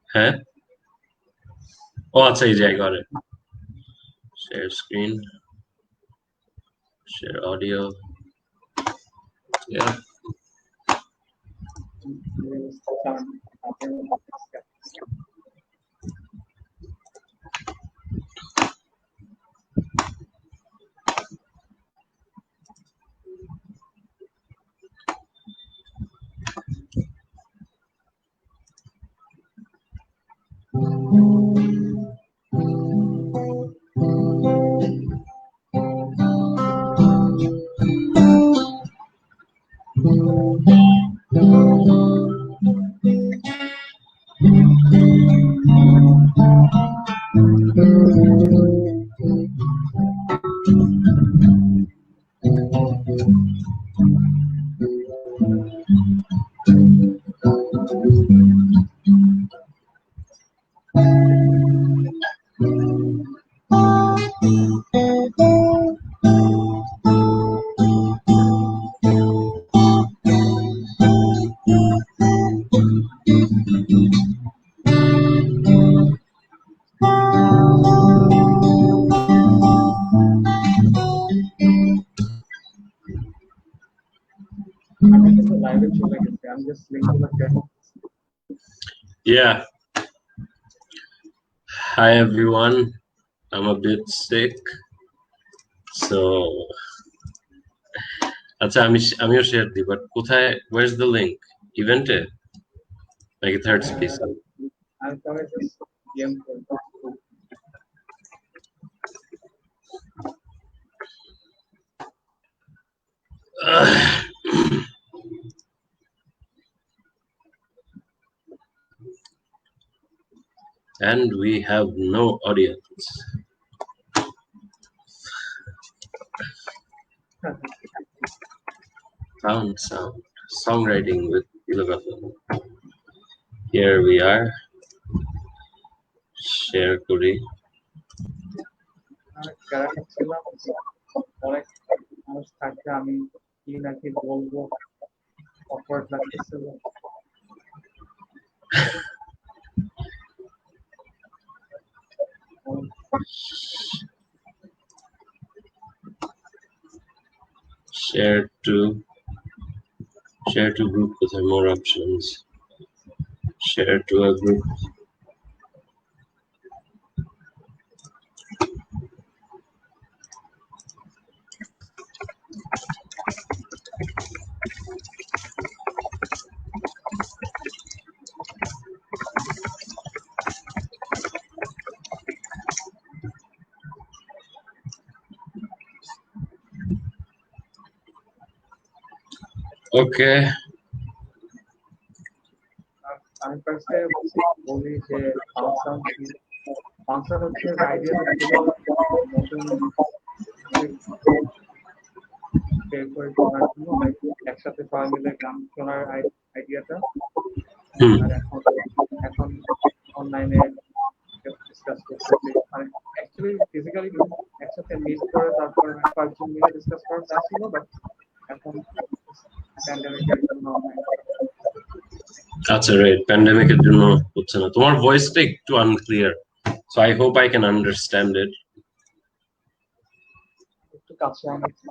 হ্যাঁ ও আচ্ছা এই যে I got it. Share screen, share audio. Yeah. Yeah. Hi everyone. I'm a bit sick. So আচ্ছা আমিও শেয়ার দিই বাট কোথায় where's the link ইভেন্টে নাকি third space and we have no audience. Found sound. Songwriting with Tilok Adnan. Here we are. Share kuri. Share to group with more options. Share to a group. Okay. আমি ফার্স্টে বলি যে function হচ্ছে আইডিয়াটা ছিল নতুন একসাথে সবাই মিলে গান শোনার আইডিয়াটা আর এখন অনলাইনে ডিসকাস করতেছি মানে অ্যাকচুয়ালি ফিজিক্যালি একসাথে মিট করে তারপর কয়েকজন মিলে ডিসকাস করার প্ল্যান ছিল বাট এখন প্যান্ডেমিকের জন্য আচ্ছা রাইট প্যান্ডেমিকের জন্য হচ্ছে না তোমার ভয়েসটা একটু unclear so I hope I can understand it একটু কাছে আনছি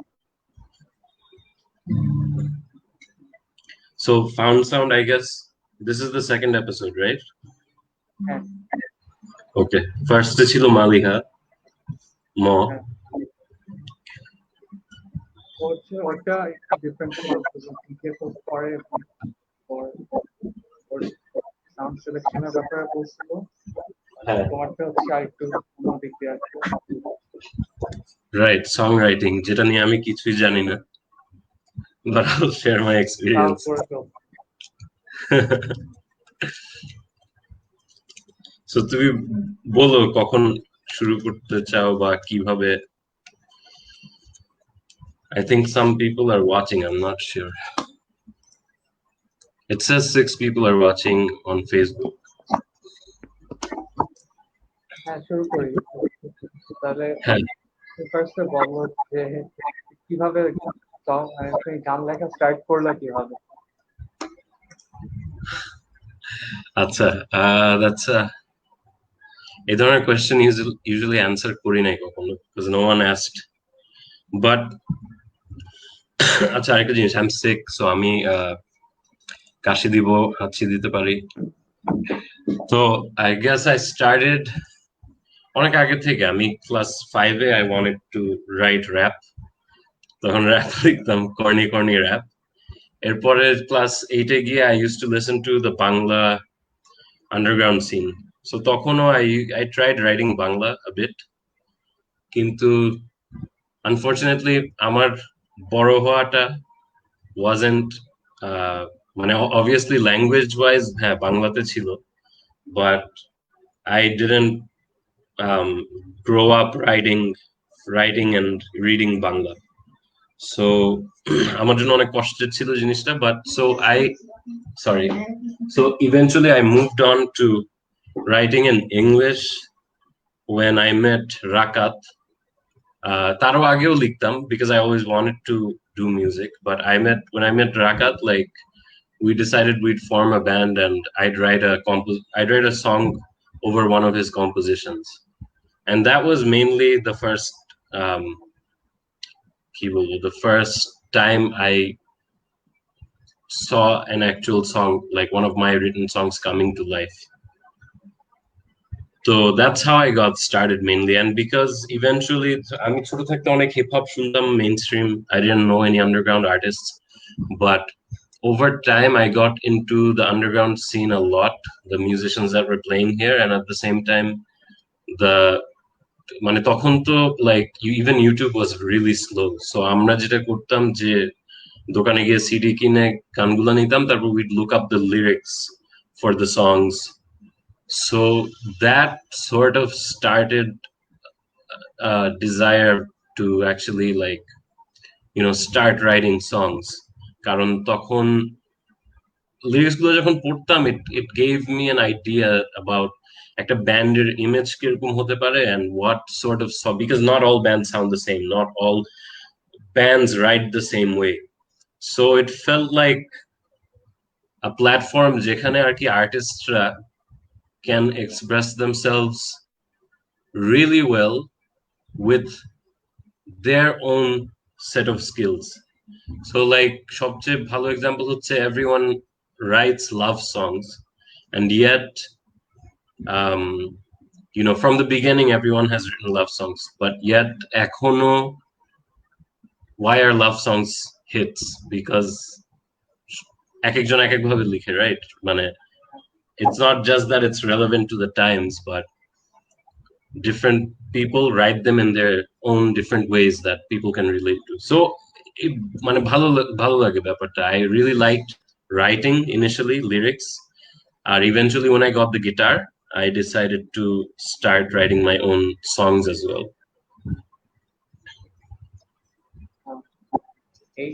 So found sound, I guess this is the second episode, right? হ্যাঁ Okay. First ছিল মালিহা মো ওটা একটু ডিফারেন্ট পরে সাউন্ড সিলেকশনের ব্যাপারে বলছিল তোমারটা হচ্ছে আরেকটু দিক দিয়ে রাইট সং রাইটিং যেটা নিয়ে আমি কিছুই জানি না but I'll share my experience. So তুমি বলো কখন শুরু করতে চাও বা কিভাবে I think some people are watching, I'm not sure. It says 6 people are watching on Facebook. হ্যাঁ শুরু করি তাহলে ফার্স্টে বলবো যে কিভাবে গান লেখা স্টার্ট করলা কিভাবে আচ্ছা, that's এই ধরনের কোয়েশ্চেন usually অ্যান্সার করি নাই কখনো, because no one asked. But আচ্ছা, আরেকটা জিনিস, I'm sick, so আমি কাশি দিব, হাঁচি দিতে পারি। তো I guess I started অনেক আগে থেকে। আমি ক্লাস 5-এ I wanted to write rap, তখন র্যাপ লিখতাম, কর্নি র্যাপ। এরপরে ক্লাস 8-এ গিয়ে I used to listen to the Bangla underground scene. So তখনও I tried writing Bangla a bit, কিন্তু আনফরচুনেটলি আমার বড় হওয়াটা wasn't মানে obviously language wise হ্যাঁ বাংলাতে ছিল, but I didn't grow up writing and reading Bangla. So আমার জন্য অনেক কষ্টের ছিল জিনিসটা, but so eventually I moved on to writing in English when I met Rakat. তারও আগেও লিখতাম because I always wanted to do music, but when I met Rakat, like we decided we'd form a band and I'd write a song over one of his compositions, and that was mainly the first the first time I saw an actual song, like one of my written songs coming to life. So that's how I got started mainly, and because eventually আমি ছোট থাকতে অনেক hip hop শুনতাম, mainstream. I didn't know any underground artists, but over time I got into the underground scene a lot, the musicians that were playing here, and at the same time মানে তখন তো like even YouTube was really slow, so আমরা যেটা করতাম যে দোকানে গিয়ে CD কিনে গানগুলো নিতাম, তারপর we'd look up the lyrics for the songs. So that sort of started a desire to actually like start writing songs, কারণ তখন লিরিক্স গুলো যখন পড়তাম, it gave me an idea about একটা ব্যান্ডের ইমেজ কিরকম হতে পারে and what sort of song, because not all bands sound the same, not all bands write the same way. So it felt like a platform যেখানে আর কি আর্টিস্টরা can express themselves really well with their own set of skills. So like সবচেয়ে ভালো example হচ্ছে everyone writes love songs, and yet from the beginning everyone has written love songs, but yet এখনো why are love songs hits? Because এক একজন এক এক ভাবে লিখে, right? মানে it's not just that it's relevant to the times, but different people write them in their own different ways that people can relate to. So মানে ভালো লাগে ব্যাপারটা. I really liked writing initially lyrics, and eventually when I got the guitar I decided to start writing my own songs as well. এই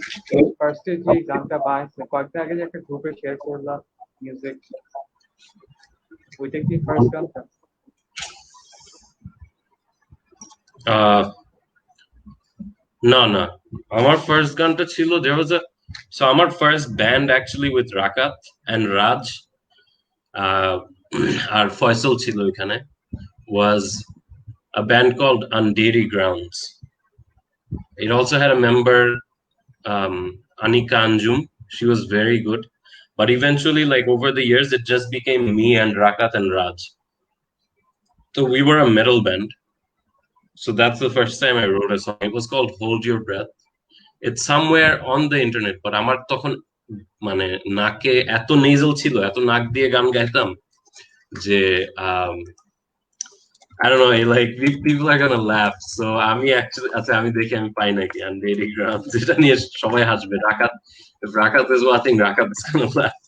ফার্স্টে যে গানটা বানাইছে কয়েকদিন আগে যে একটা গ্রুপে শেয়ার করলাম মিউজিক, ওইটা কি ফার্স্ট গানটা? না আমার ফার্স্ট গানটা ছিল so আমার first band actually with Rakat and Raj আর ফয়সল ছিল এখানে, was a band called Andheri Grounds. It also had a member Anika Anjum. She was very good, but eventually like over the years it just became me and Rakat and Raj. So we were a metal band. So that's the first time I wrote a song. It was called Hold Your Breath. It's somewhere on the internet, but আমার তখন মানে নাকে এত নেজল ছিল, এত নাক দিয়ে গান গাইতাম যে I don't know, like people are gonna laugh. So আমি actually আমি দেখি আমি পাই নাকি Andheri Grounds, যেটা নিয়ে সবাই হাসবে। Rakat, if Rakat is watching, Rakat is gonna laugh.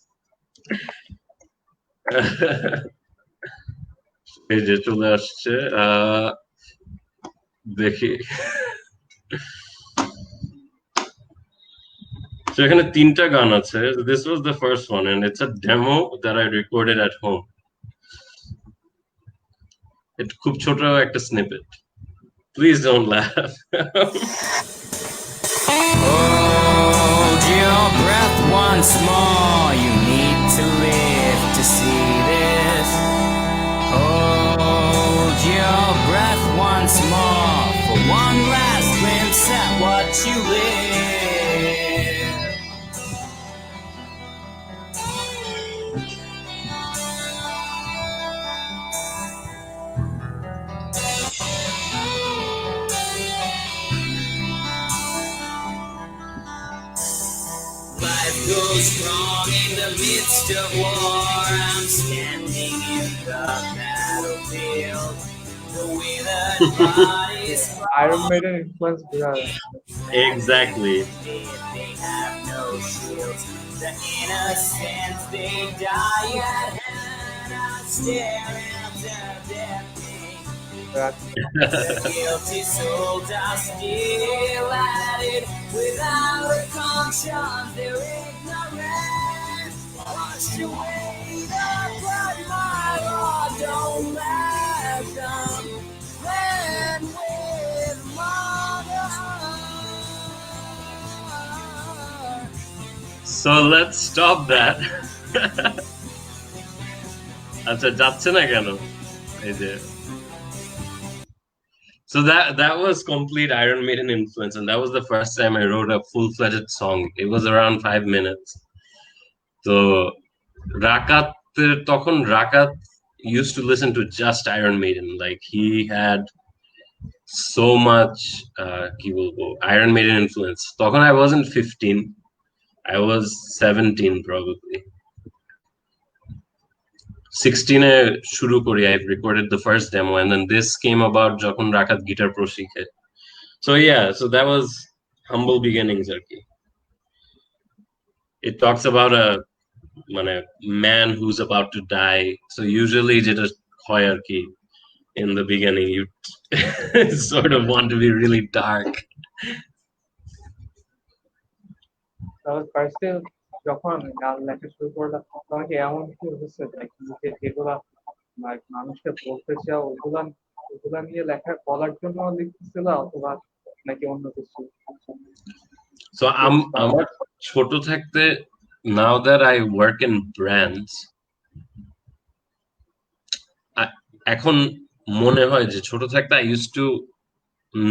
এই যে চলে আসছে, দেখি। So এখানে 3টা গান আছে. This was the first one, and it's a demo that I recorded at home. It's খুব ছোট একটা snippet. Please don't laugh. Hold your breath once more. You need to live to see this. Hold your breath once more for one last glimpse at what you live. Life goes wrong in the midst of war. I'm standing in the battlefield. The withered bodies Iron Maiden influence বোঝা যায়। Exactly. They have no shields. The innocent they die at hand. I'm staring after their pain. The guilty souls are still at it without a conscience. They're ignorant. Wash away the blood, my Lord, don't let them blend with mother. So let's stop that. আচ্ছা যাচ্ছে না কেন এই যে So that was complete Iron Maiden influence, and that was the first time I wrote a full-fledged song. It was around 5 minutes. So Rakat তখন Rakat used to listen to just Iron Maiden. Like he had so much কি বলবো Iron Maiden influence. তখন I wasn't 15. I was 17 probably. 16 শুরু করি. I recorded the first demo, and then this came about যখন রাকাত guitar pro শিখে. So yeah, so that was humble beginnings আর কি. It talks about a man who's about to die. So usually যেটা হয় আর কি, in the beginning you sort of want to be really dark. তাহলে ফার্স্টে যখন গান লেখা শুরু করলাম তখন কি এমন কি হচ্ছে যে যেগুলা মানুষকে বলতে চাও ওগুলা নিয়ে লেখা বলার জন্য লিখতেছিল অথবা নাকি অন্য কিছু? So আমার ছোট থাকতে, now that I work in brands, এখন মনে হয় যে ছোট থাকতে I used to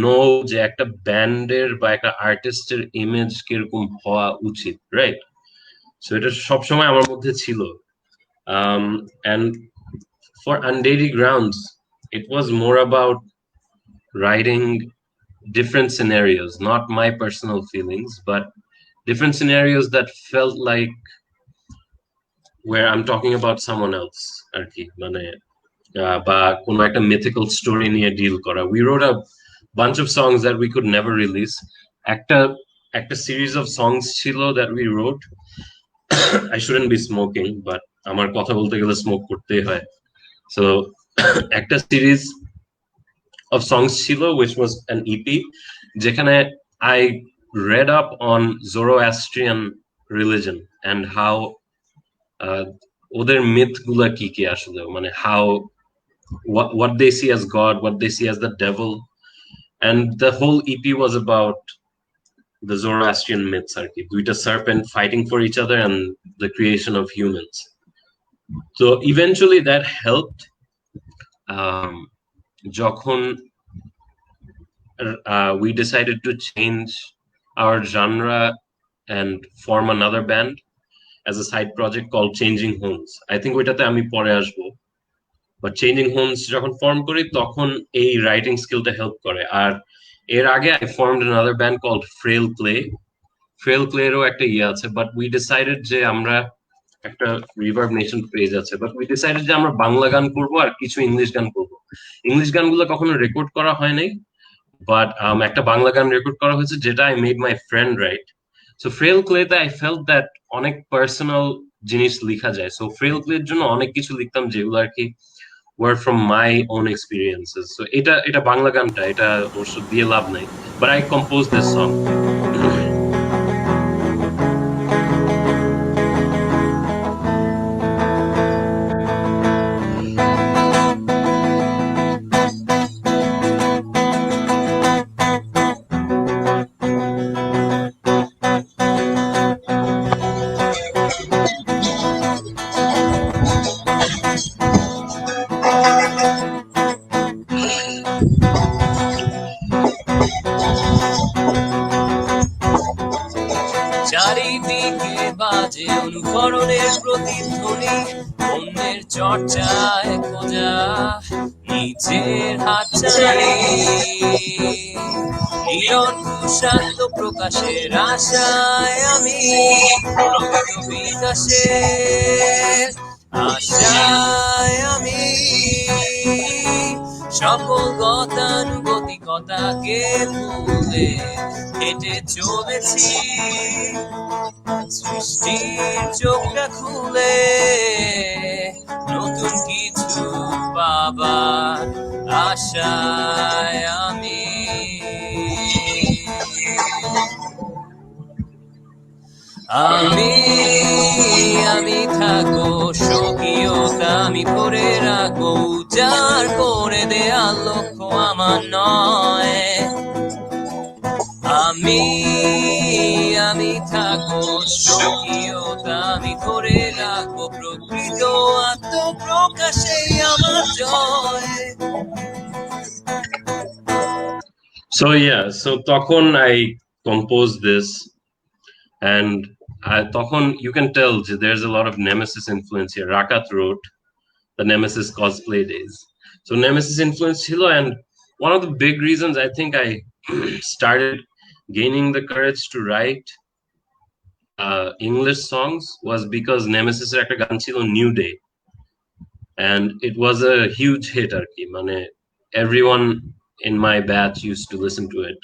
know যে একটা ব্যান্ডের বা একটা আর্টিস্টের ইমেজ কিরকম হওয়া উচিত, রাইট? সো এটা সবসময় আমার মধ্যে ছিল, and for Undaily Grounds it was more about writing different scenarios, not my personal feelings, but different scenarios that felt like where I'm talking about someone else আর কি, মানে বা কোনো একটা mythical story নিয়ে ডিল করা. We wrote a bunch of songs that we could never release. একটা series of songs ছিল that we wrote. I shouldn't be smoking, but আমার কথা বলতে গেলে স্মোক করতেই হয়. So একটা series of songs ছিল which was an EP যেখানে I read up on Zoroastrian religion and how ওদের myth গুলা কি কি আসলে, মানে how what they see as God, what they see as the devil, and the whole EP was about the Zoroastrian myths আর কি, দুইটা serpent fighting for each other and the creation of humans. So eventually that helped. যখন we decided to change our genre and form another band as a side project called Changing Homes. I think ওইটাতে আমি পরে আসবো, but Changing Homes যখন form করি তখন এই writing স্কিলটা হেল্প করে. আর এর আগে I formed another band called Frail Clay এরও একটা আছে, but we decided যে আমরা একটা রিভার্ব নেশন পেজ আছে, but we decided যে আমরা বাংলা গান করবো আর কিছু ইংলিশ গান করবো. ইংলিশ গানগুলো কখনো রেকর্ড করা হয় নাই, বাট একটা বাংলা গান রেকর্ড করা হয়েছে যেটা I made my friend write. So Frail Clayতে I felt that অনেক পার্সোনাল জিনিস লেখা যায়. So Frail Clayর জন্য অনেক কিছু লিখতাম যেগুলো আর কি were from my own experiences. So এটা বাংলা গানটা, এটা অবশ্য দিয়ে লাভ নাই, but I composed this song. পিকে বাজে অনুকরণের প্রতিধ্বনি, অন্যের চর্চায় খোঁজা নিজের হাতছানি, নিরঙ্কুশ আত্মপ্রকাশের আশায় আমি, প্রকৃত বিকাশের আশায় আমি, সকল গতানুগতিকতাকে ভুলে হেঁটে চলেছি সৃষ্টির চোখটা খুলে, নতুন কিছু পাবার আশায় আমি। আমি আমি থাকবো স্বকীয়তা, আমি করে রাখবো উজাড় করে দেয়ার লক্ষ্য আমার নয়। আমি আমি থাকবো স্বকীয়তা, আমি করে রাখবো প্রকৃত আত্মপ্রকাশে আমার জয়। So yeah, so তখন I composed this, and তখন you can tell there's a lot of Nemesis influence here. Rakat wrote the Nemesis cosplay days, so Nemesis influence chilo, and one of the big reasons I think I started gaining the courage to write English songs was because Nemesis er ekta gan chilo New Day, and it was a huge hit ar ki, mane everyone in my batch used to listen to it.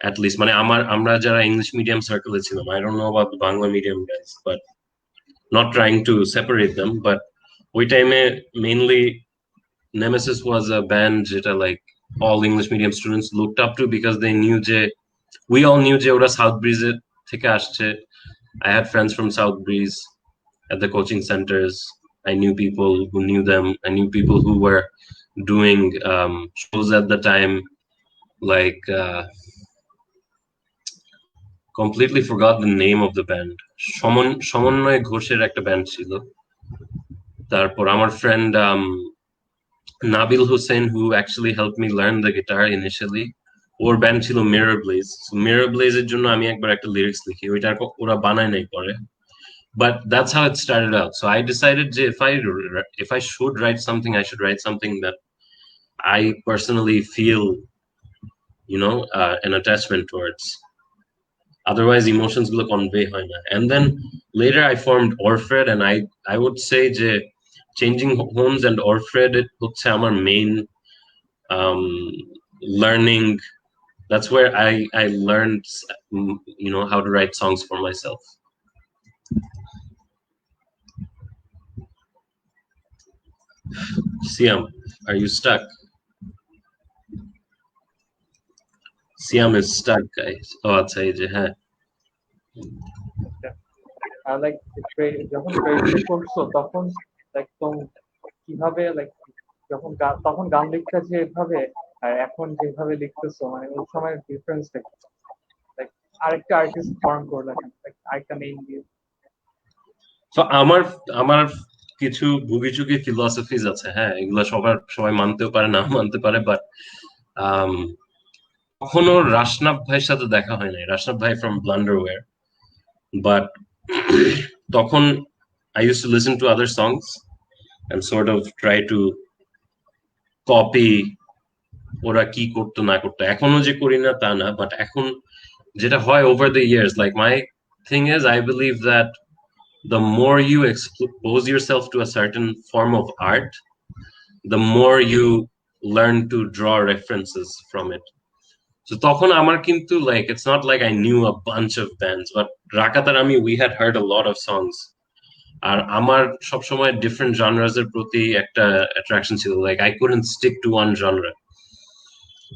At least mane amra jara English medium circle e chilom, I don't know about the Bangla medium guys, but not trying to separate them, but ওই টাইমে mainly Nemesis was a band jeta like all English medium students looked up to, because they knew je we all knew je ora South Breeze theke asche. I had friends from South Breeze at the coaching centers. I knew people who knew them. I knew people who were doing shows at the time, like completely forgot the name of the band. সমন্বয় ঘোষের একটা band ছিল। তারপর আমার friend Nabil Hussain, who actually helped me learn the guitar initially, or band ছিল Mirror Blaze. So Mirror Blaze এর জন্য আমি একবার একটা লিরিক্স লিখি, ওইটা ওরা বানায় নাই পরে, but that's how it started out. So I decided that if I should write something, I should write something that I personally feel, an attachment towards. Otherwise emotions gulo convey hoy na. And then later I formed Orfred, and I would say je changing homes and Orfred it hocche amar main learning. That's where I learned how to write songs for myself. Siam, are you stuck? Siam is stuck, guys. Oh, acha ei je ha. Like যখন training করছো তখন একদম কিভাবে যখন তখন গান লিখতে যেভাবে আর এখন যেভাবে লিখতেছো, মানে ওই সময়ের ডিফারেন্সটা লাইক আরেকটা আর্টিস্ট ফর্ম করলে আরেকটা নেম দিয়ে। তো আমার কিছু ভুগিচুকি ফিলসফিজ আছে, হ্যাঁ, এগুলো সবাই মানতেও পারে না মানতে পারে, বাট কখনো রাশনাব ভাইয়ের সাথে দেখা হয় নাই। রাশনাব ভাই ফ্রম ব্লান্ডারওয়্যার, বাট তখন I used to listen to other songs and sort of try to copy ওরা কি করতো না করতো। এখনো যে করি না তা না, বাট এখন যেটা হয় over the years, like my thing is I believe that the more you expose yourself to a certain form of art, the more you learn to draw references from it. So তখন আমার কিন্তু like it's not like I knew a bunch of bands, but রাকাত আর আমি we had heard a lot of songs. আর আমার সবসময় different genres এর প্রতি একটা attraction ছিল, like I couldn't stick to one genre.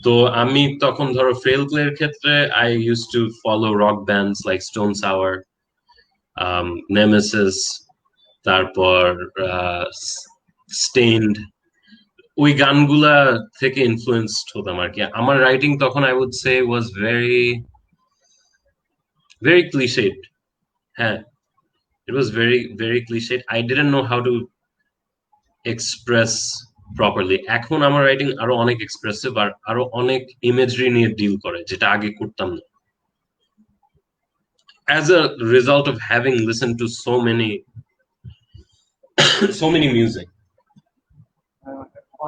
তো আমি তখন ধরো ফ্রেল ক্লের ক্ষেত্রে I used to follow rock bands like Stone Sour, Nemesis, তারপর Stained, ওই গানগুলা থেকে ইনফ্লুয়েন্সড হতাম আর কি। আমার রাইটিং তখন I would say was very very cliched. হ্যাঁ, it was very very cliched. I didn't know how to express properly. এখন আমার রাইটিং আরো অনেক এক্সপ্রেসিভ আর আরো অনেক ইমেজরি নিয়ে ডিল করে, যেটা আগে করতাম না। as a result of having listened to so many so many music.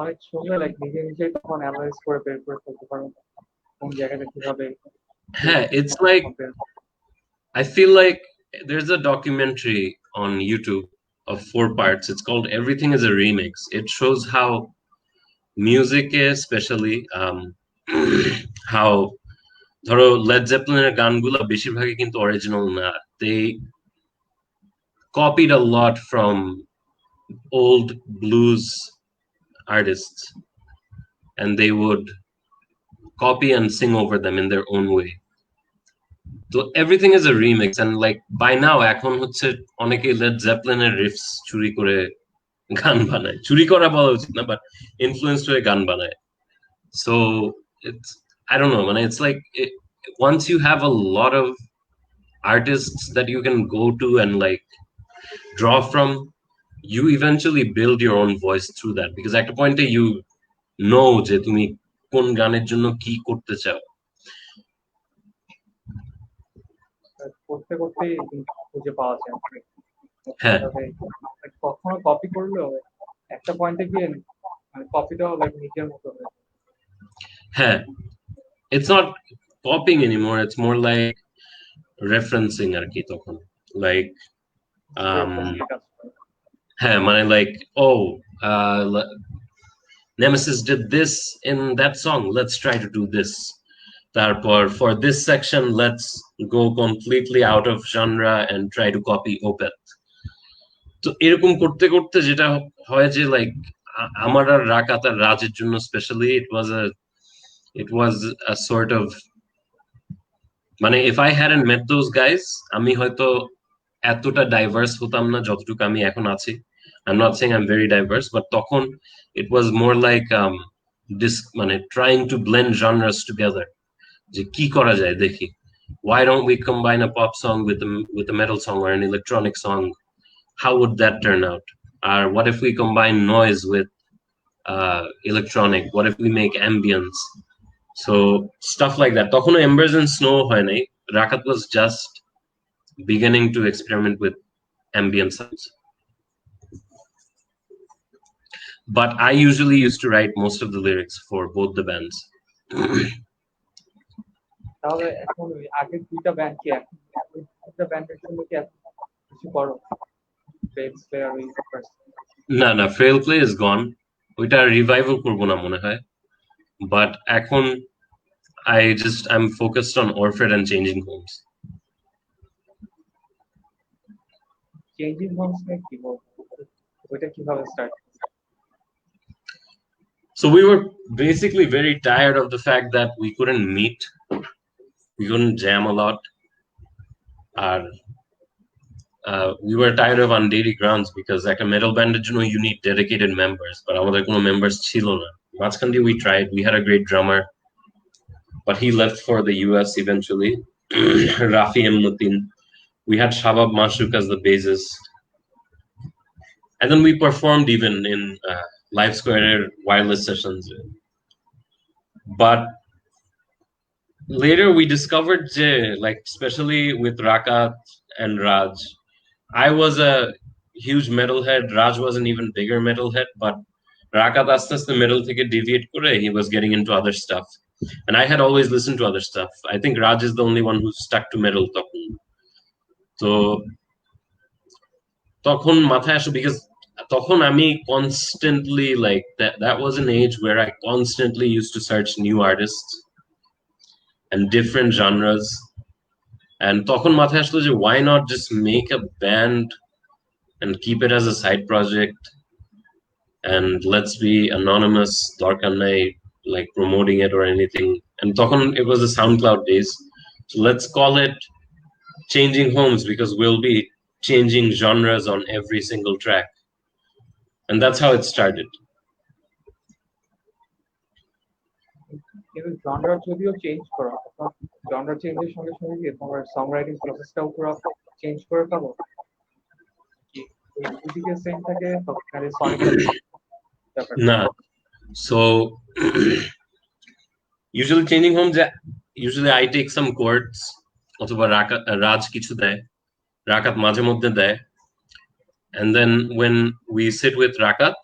অনেক শুনলে লাইক নিজে নিজেই তখন অ্যানালাইজ করে বের করে ফেলতে পারো কোন জায়গাটা কিভাবে Yeah, it's like I feel like there's a documentary on YouTube of 4 parts. It's called Everything is a Remix. It shows how music is, especially how ধরো লেড জেপলিনের গানগুলো বেশিরভাগই কিন্তু অরিজিনাল না, they copied a lot from old blues artists and they would copy and sing over them in their own way. So everything is a remix, and like by now এখন হচ্ছে অনেকে lead জেপলিনের রিফস চুরি করে গান বানায়, চুরি করা বলা উচিত না, বাট ইনফ্লুয়েন্সড হয়ে গান বানায়. So it's, I don't know, man, it's like once you have a lot of artists that you can go to and like draw from, you eventually build your own voice through that, because at a point you know যে তুমি কোন গানের জন্য কি করতে চাও. করতে করতে খুঁজে পাওয়া যায়। হ্যাঁ, কখনো কপি করলেও একটা পয়েন্টে গিয়ে মানে কপিটাও লাইক নিজের মতো হয়ে যায়। হ্যাঁ, it's not copying anymore, it's more like referencing আর কি তখন, like হ্যাঁ মানে like oh Nemesis did this in that song, let's try to do this. তারপর for this section let's go completely out of genre and try to copy Opeth. তো এরকম করতে করতে যেটা হয় যে লাইক আমার আর রাকাত আর রাজের জন্য specially it was a sort of মানে if I hadn't met those guys আমি হয়তো এতটা ডাইভার্স হতাম না যতটুকু আমি এখন আছি. I'm not saying I'm very diverse, but তখন it was more like মানে trying to blend genres together. যে কি করা যায় দেখি, why don't we combine a pop song with a metal song or an electronic song, how would that turn out, or what if we combine noise with electronic, what if we make ambience, so stuff like that. তখনও Embers and Snow হয় নাই, রাকাত was just beginning to experiment with ambient sounds. But I usually used to write most of the lyrics for both the bands. তাহলে এখন আগে দুইটা band কি এখন দুইটা ব্যান্ডের জন্য কি কিছু করো? না না, ফ্রেল প্লে ইজ গন, ওইটা রিভাইভাল করবো না মনে হয়, বাট এখন I'm focused on Orphed and Changing Homes. Changing Homes কি বলবো, ওইটা কিভাবে start? So we were basically very tired of the fact that we couldn't meet, we couldn't jam a lot, we were tired of on daily grounds because like a metal band, you need dedicated members, but আমাদের কোনো members ছিল না. মাঝখান দিয়ে we tried, we had a great drummer, but he left for the US eventually. Rafi Mutin. We had Shabab Mashuk as the bassist, and then we performed even in Live Square wireless sessions. But later we discovered like especially with Rakat and Raj, I was a huge metalhead, Raj was an even bigger metalhead, but Rakat aste aste metal theke deviate kore he was getting into other stuff, and I had always listened to other stuff. I think Raj is the only one who stuck to metal তখন মাথায় আসে, because তখন আমি constantly like that was an age where I constantly used to search new artists and different genres, and তখন মাথায় আসলো যে why not just make a band and keep it as a side project and let's be anonymous, দরকার নাই like promoting it or anything. And তখন it was the SoundCloud days, so let's call it Changing Homes because we'll be changing genres on every single track, and that's how it started. Genre যদিও change করা, genre চেঞ্জের সঙ্গে সঙ্গে কি তোমার সংরাইটিং প্রসেসটাও পুরো change করে পাবো কি ওইদিকে সেম থাকে খালি সনিক না, so usually Changing Homes, usually I take some chords অথবা রাজ কিছু দেয়, রাকাত মাঝে মধ্যে দেয়, and then when we sit with রাকাত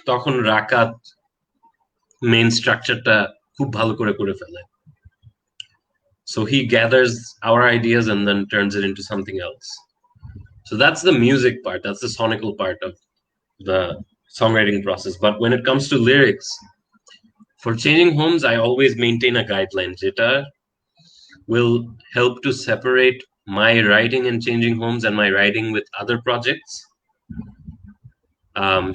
তখন রাকাত মেইন স্ট্রাকচারটা খুব ভালো করে ফেলে. So he gathers our ideas and then turns it into something else. So that's the music part, that's the sonical part of the songwriting process. But when it comes to lyrics, for Changing Homes, I always maintain a guideline jeta will help to separate my writing in Changing Homes and my writing with other projects.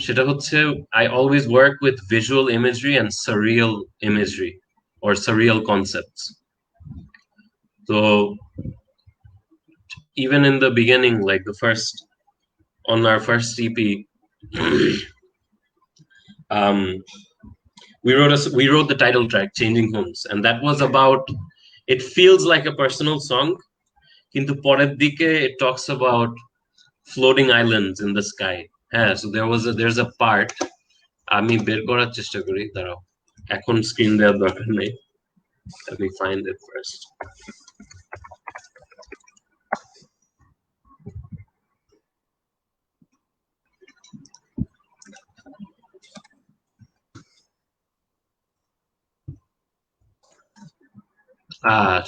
সেটা হচ্ছে I always work with visual imagery and surreal imagery or surreal concepts. So even in the beginning, like on our first EP, we wrote the title track Changing Homes, and that was about, it feels like a personal song, কিন্তু পরের দিকে it talks about floating islands in the sky. হ্যাঁ, so there's a part, আমি বের করার চেষ্টা করি, দাঁড়াও, এখন স্ক্রিন দেওয়ার দরকার নেই, let me find it first.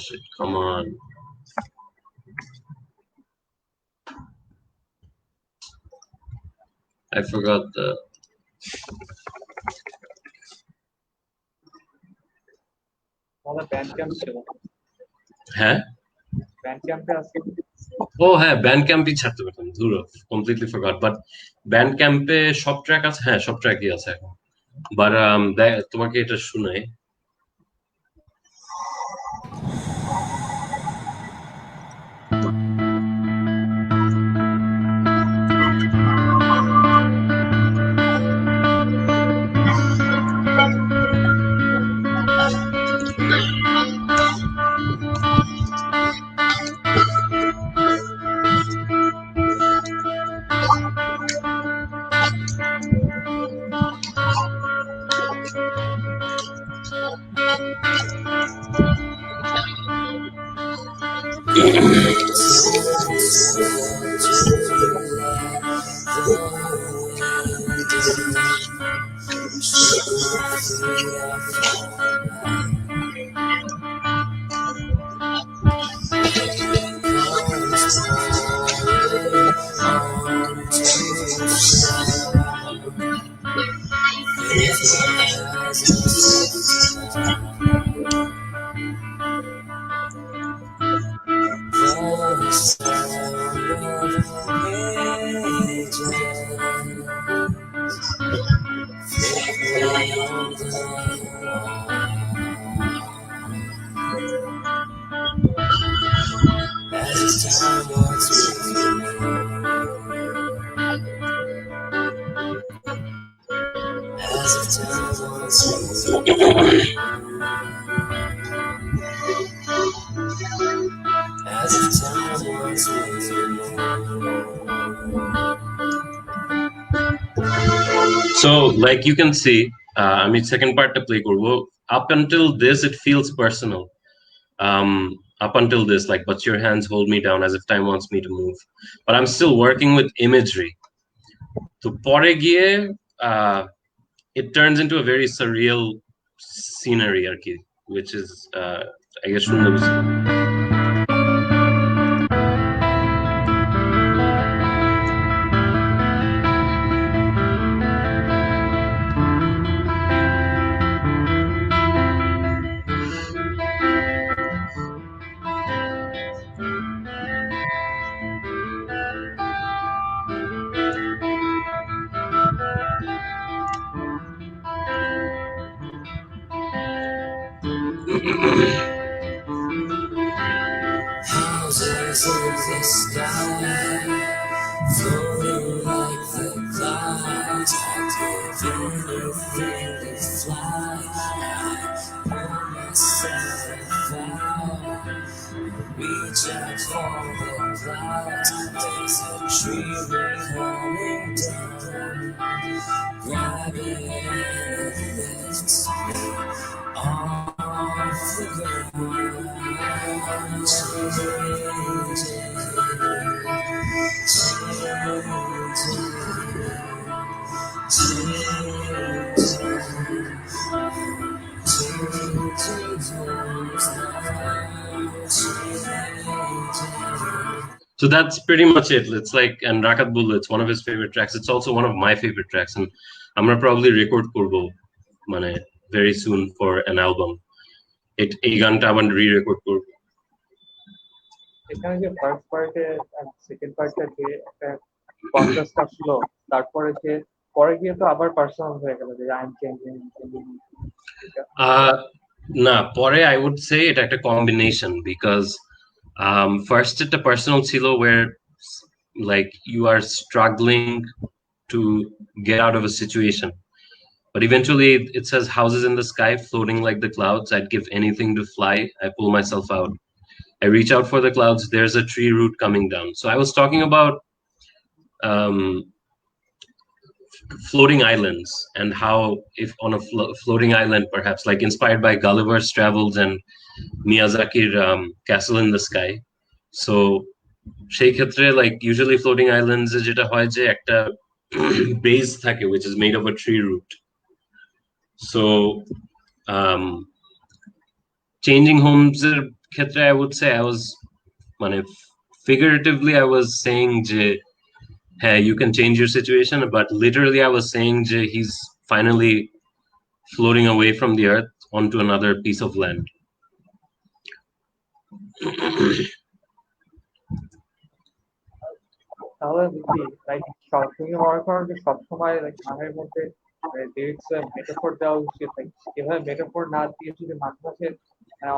Shit, come on. I forgot the. হ্যাঁ, ব্যান্ডক্যাম্পে আছে। ও হ্যাঁ, ব্যান্ডক্যাম্পই ছাড়তে পারতাম, ধুর, কমপ্লিটলি ফরগট। বাট ব্যান্ডক্যাম্পে সব ট্র্যাক আছে, হ্যাঁ সব ট্র্যাকই আছে এখন। বাট তোমাকে এটা শুনাই। So, like you can see, I mean, second part to play করবো. Up until this, it feels personal. Up until this, like, but your hands hold me down as if time wants me to move. But I'm still working with imagery. So, পরে গিয়ে, it turns into a very surreal scenery, which is, I guess, Houses in the sky, floating like the clouds. I'd give anything to fly. I pour myself out, reach out for the clouds. There's a tree we're coming down, grab it and it lifts me on. So that's pretty much it. It's like, and Rakat Bull, it's one of his favorite tracks. It's also one of my favorite tracks, and I'm gonna probably record করবো মানে very soon for an album. এই গানটা আবার re-record করবো। এখানে যে first পার্টে আর second পার্টে যে একটা কন্ট্রাস্ট আসলো, তারপরে যে পরে গিয়ে তো আবার পার্সোনাল হয়ে গেল যে আই এম চেঞ্জিং। না, পরে I would say এটা একটা combination because first এটা personal ছিল where like you are struggling to get out of a situation, but eventually it says houses in the sky floating like the clouds, I'd give anything to fly, I pull myself out, I reach out for the clouds, there's a tree root coming down. So I was talking about floating islands and how if on a floating island, perhaps like inspired by Gulliver's Travels and Miyazaki's Castle in the Sky. So সেই ক্ষেত্রে like usually floating islands যেটা হয় যে একটা base থাকে which is made of a tree root. So changing homes এর ক্ষেত্রে I would say I was মানে figuratively I was saying যে hey, you can change your situation, but literally I was saying যে he's finally floating away from the earth onto another piece of land. তাহলে বুঝি like তুমি মনে করো যে সবসময় লাইক গানের মধ্যে লিরিক্স মেটাফোর দেওয়া উচিত, লাইক এভাবে মেটাফোর না দিয়ে যদি মাঝে মাঝে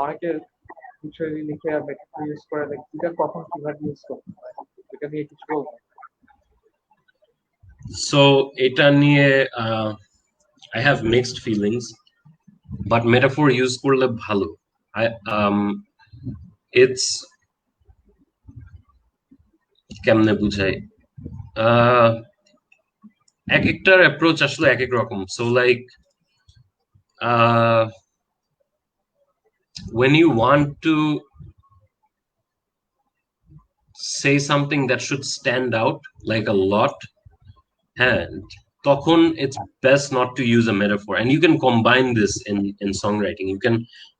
অনেকে বিষয় লিখে মেটাফোর ইউজ করে, লাইক এটা কখন কিভাবে ইউজ করতে হয় এটা নিয়ে কিছু বলবো। So এটা নিয়ে I have mixed feelings, but metaphor use করলে ভালো। it's কেমনে বুঝাই, এক একটার অ্যাপ্রোচ আসলে এক এক রকম। So like when you want to say something that should stand out like a lot, and তখন it's best not to use a metaphor, and you can combine this in songwriting. You can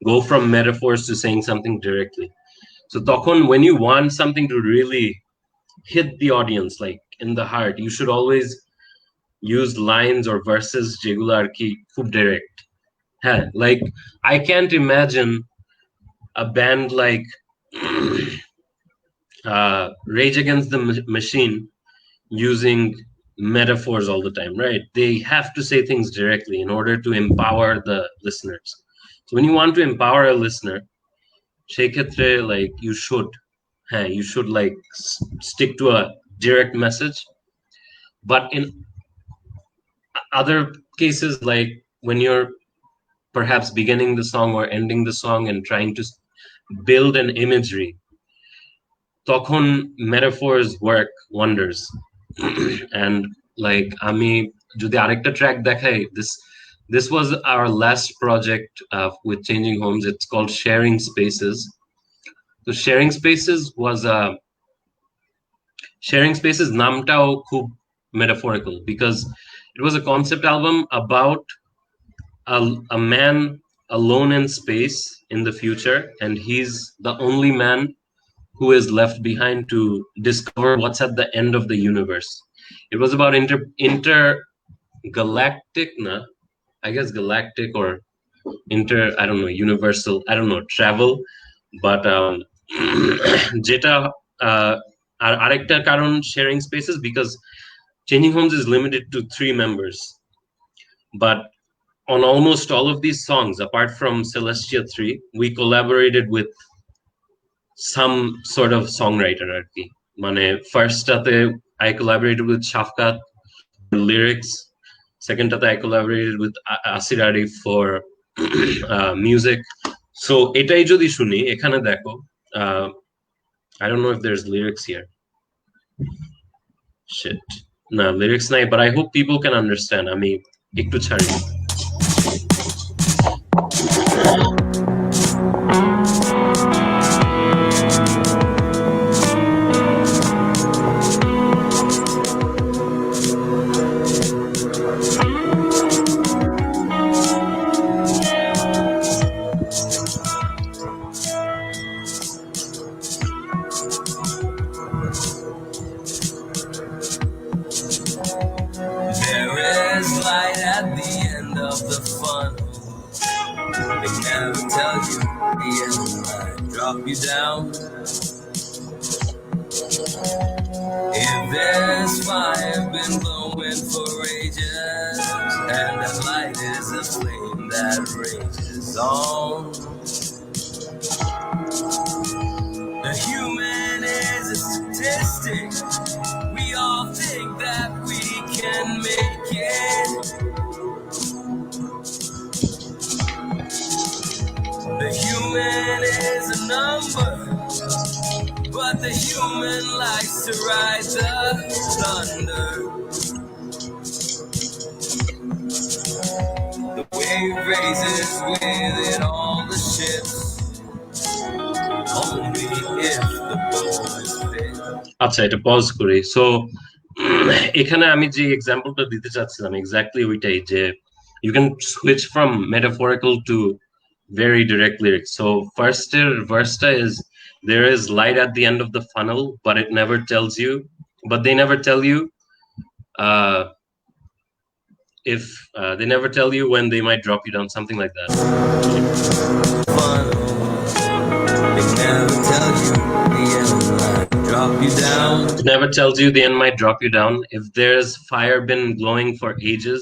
go from metaphors to saying something directly. So তখন when you want something to really hit the audience like in the heart, you should always use lines or verses যেগুলো আর কি খুব direct. Like I can't imagine a band like Rage Against the Machine using metaphors all the time, right? They have to say things directly in order to empower the listeners. So when you want to empower a listener, sheketre like you should like stick to a direct message. But in other cases, like when you're perhaps beginning the song or ending the song and trying to build an imagery, তখন metaphors work wonders. And like আমি যদি আরেকটা track দেখাই, this was our last project with Changing Homes. It's called Sharing Spaces. So Sharing Spaces নামটাও খুব metaphorical because it was a concept album about a man alone in space in the future, and he's the only man who is left behind to discover what's at the end of the universe. It was about intergalactic, I guess galactic or I don't know, universal, I don't know, travel. But যেটা আর আরেকটা কারণ sharing spaces because Changing Homes is limited to 3 members, but on almost all of these songs apart from Celestia 3 we collaborated with some sort of songwriter আর কি। মানে ফার্স্টটাতে I collaborated with Shafkat for lyrics, secondটাতে I collaborated with Asir Arif for music. So এটাই যদি শুনি এখানে দেখো, I don't know if there's lyrics here. Shit, no lyrics নাই, but I hope people can understand. আমি একটু ছাড়ি drop you down. If there's fire been blowing for ages, and that light is a flame that rages on. The human is a statistic. We all think that we can make it. The human is a number, but the human likes to ride the thunder. The wave raises with it all the ships, only if the boys fit. আচ্ছা, এটা pause করি। So এখানে আমি যে এক্সাম্পলটা দিতে চাচ্ছিলাম exactly ওইটাই, যে you can switch from metaphorical to very direct lyrics. So first verse is, there is light at the end of the funnel, but it never tells you, but they never tell you if they never tell you when they might drop you down, something like that. They never tell you the end might drop you down. It never tells you the end might drop you down. If there's fire been glowing for ages,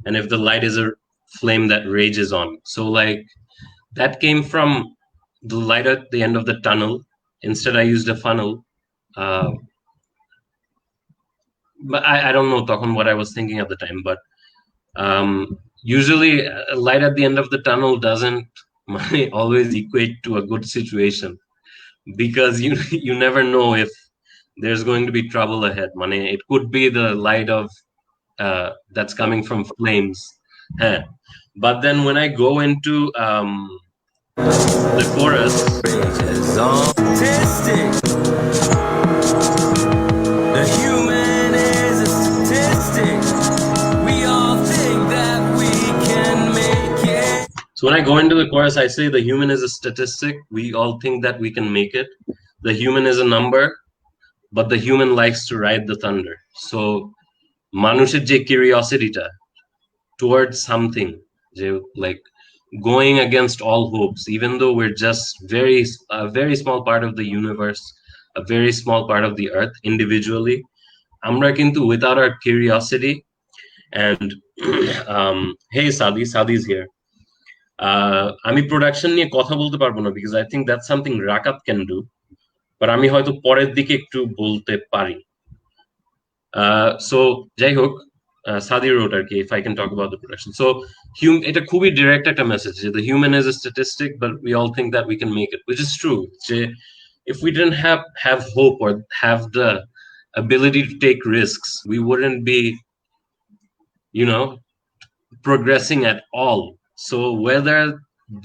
and if the light is a flame that rages on. So like that came from the light at the end of the tunnel. Instead I used a funnel. But I don't know what I was thinking at the time, but usually light at the end of the tunnel doesn't always equate to a good situation, because you never know if there's going to be trouble ahead. It could be the light of that's coming from flames. But then when I go into the chorus, the human is a statistic. We all think that we can make it. So when I go into the chorus, I say the human is a statistic. We all think that we can make it. The human is a number, but the human likes to ride the thunder. So মানুষের যে curiosity-টা towards something, like going against all hopes, even though we're just a very small part of the universe, a very small part of the earth individually, আমরা কিন্তু without our curiosity and hey Sadi's here. আমি production নিয়ে কথা বলতে পারবো না, because I think that's something Rakat can do, but আমি হয়তো পরের দিকে একটু বলতে পারি। So যাই হোক, Sadi wrote আর কি, if I can talk about the production. So এটা খুবই direct একটা message, the human is a statistic, but we all think that we can make it, which is true. If we didn't have hope or have the ability to take risks, we wouldn't be, progressing at all. So whether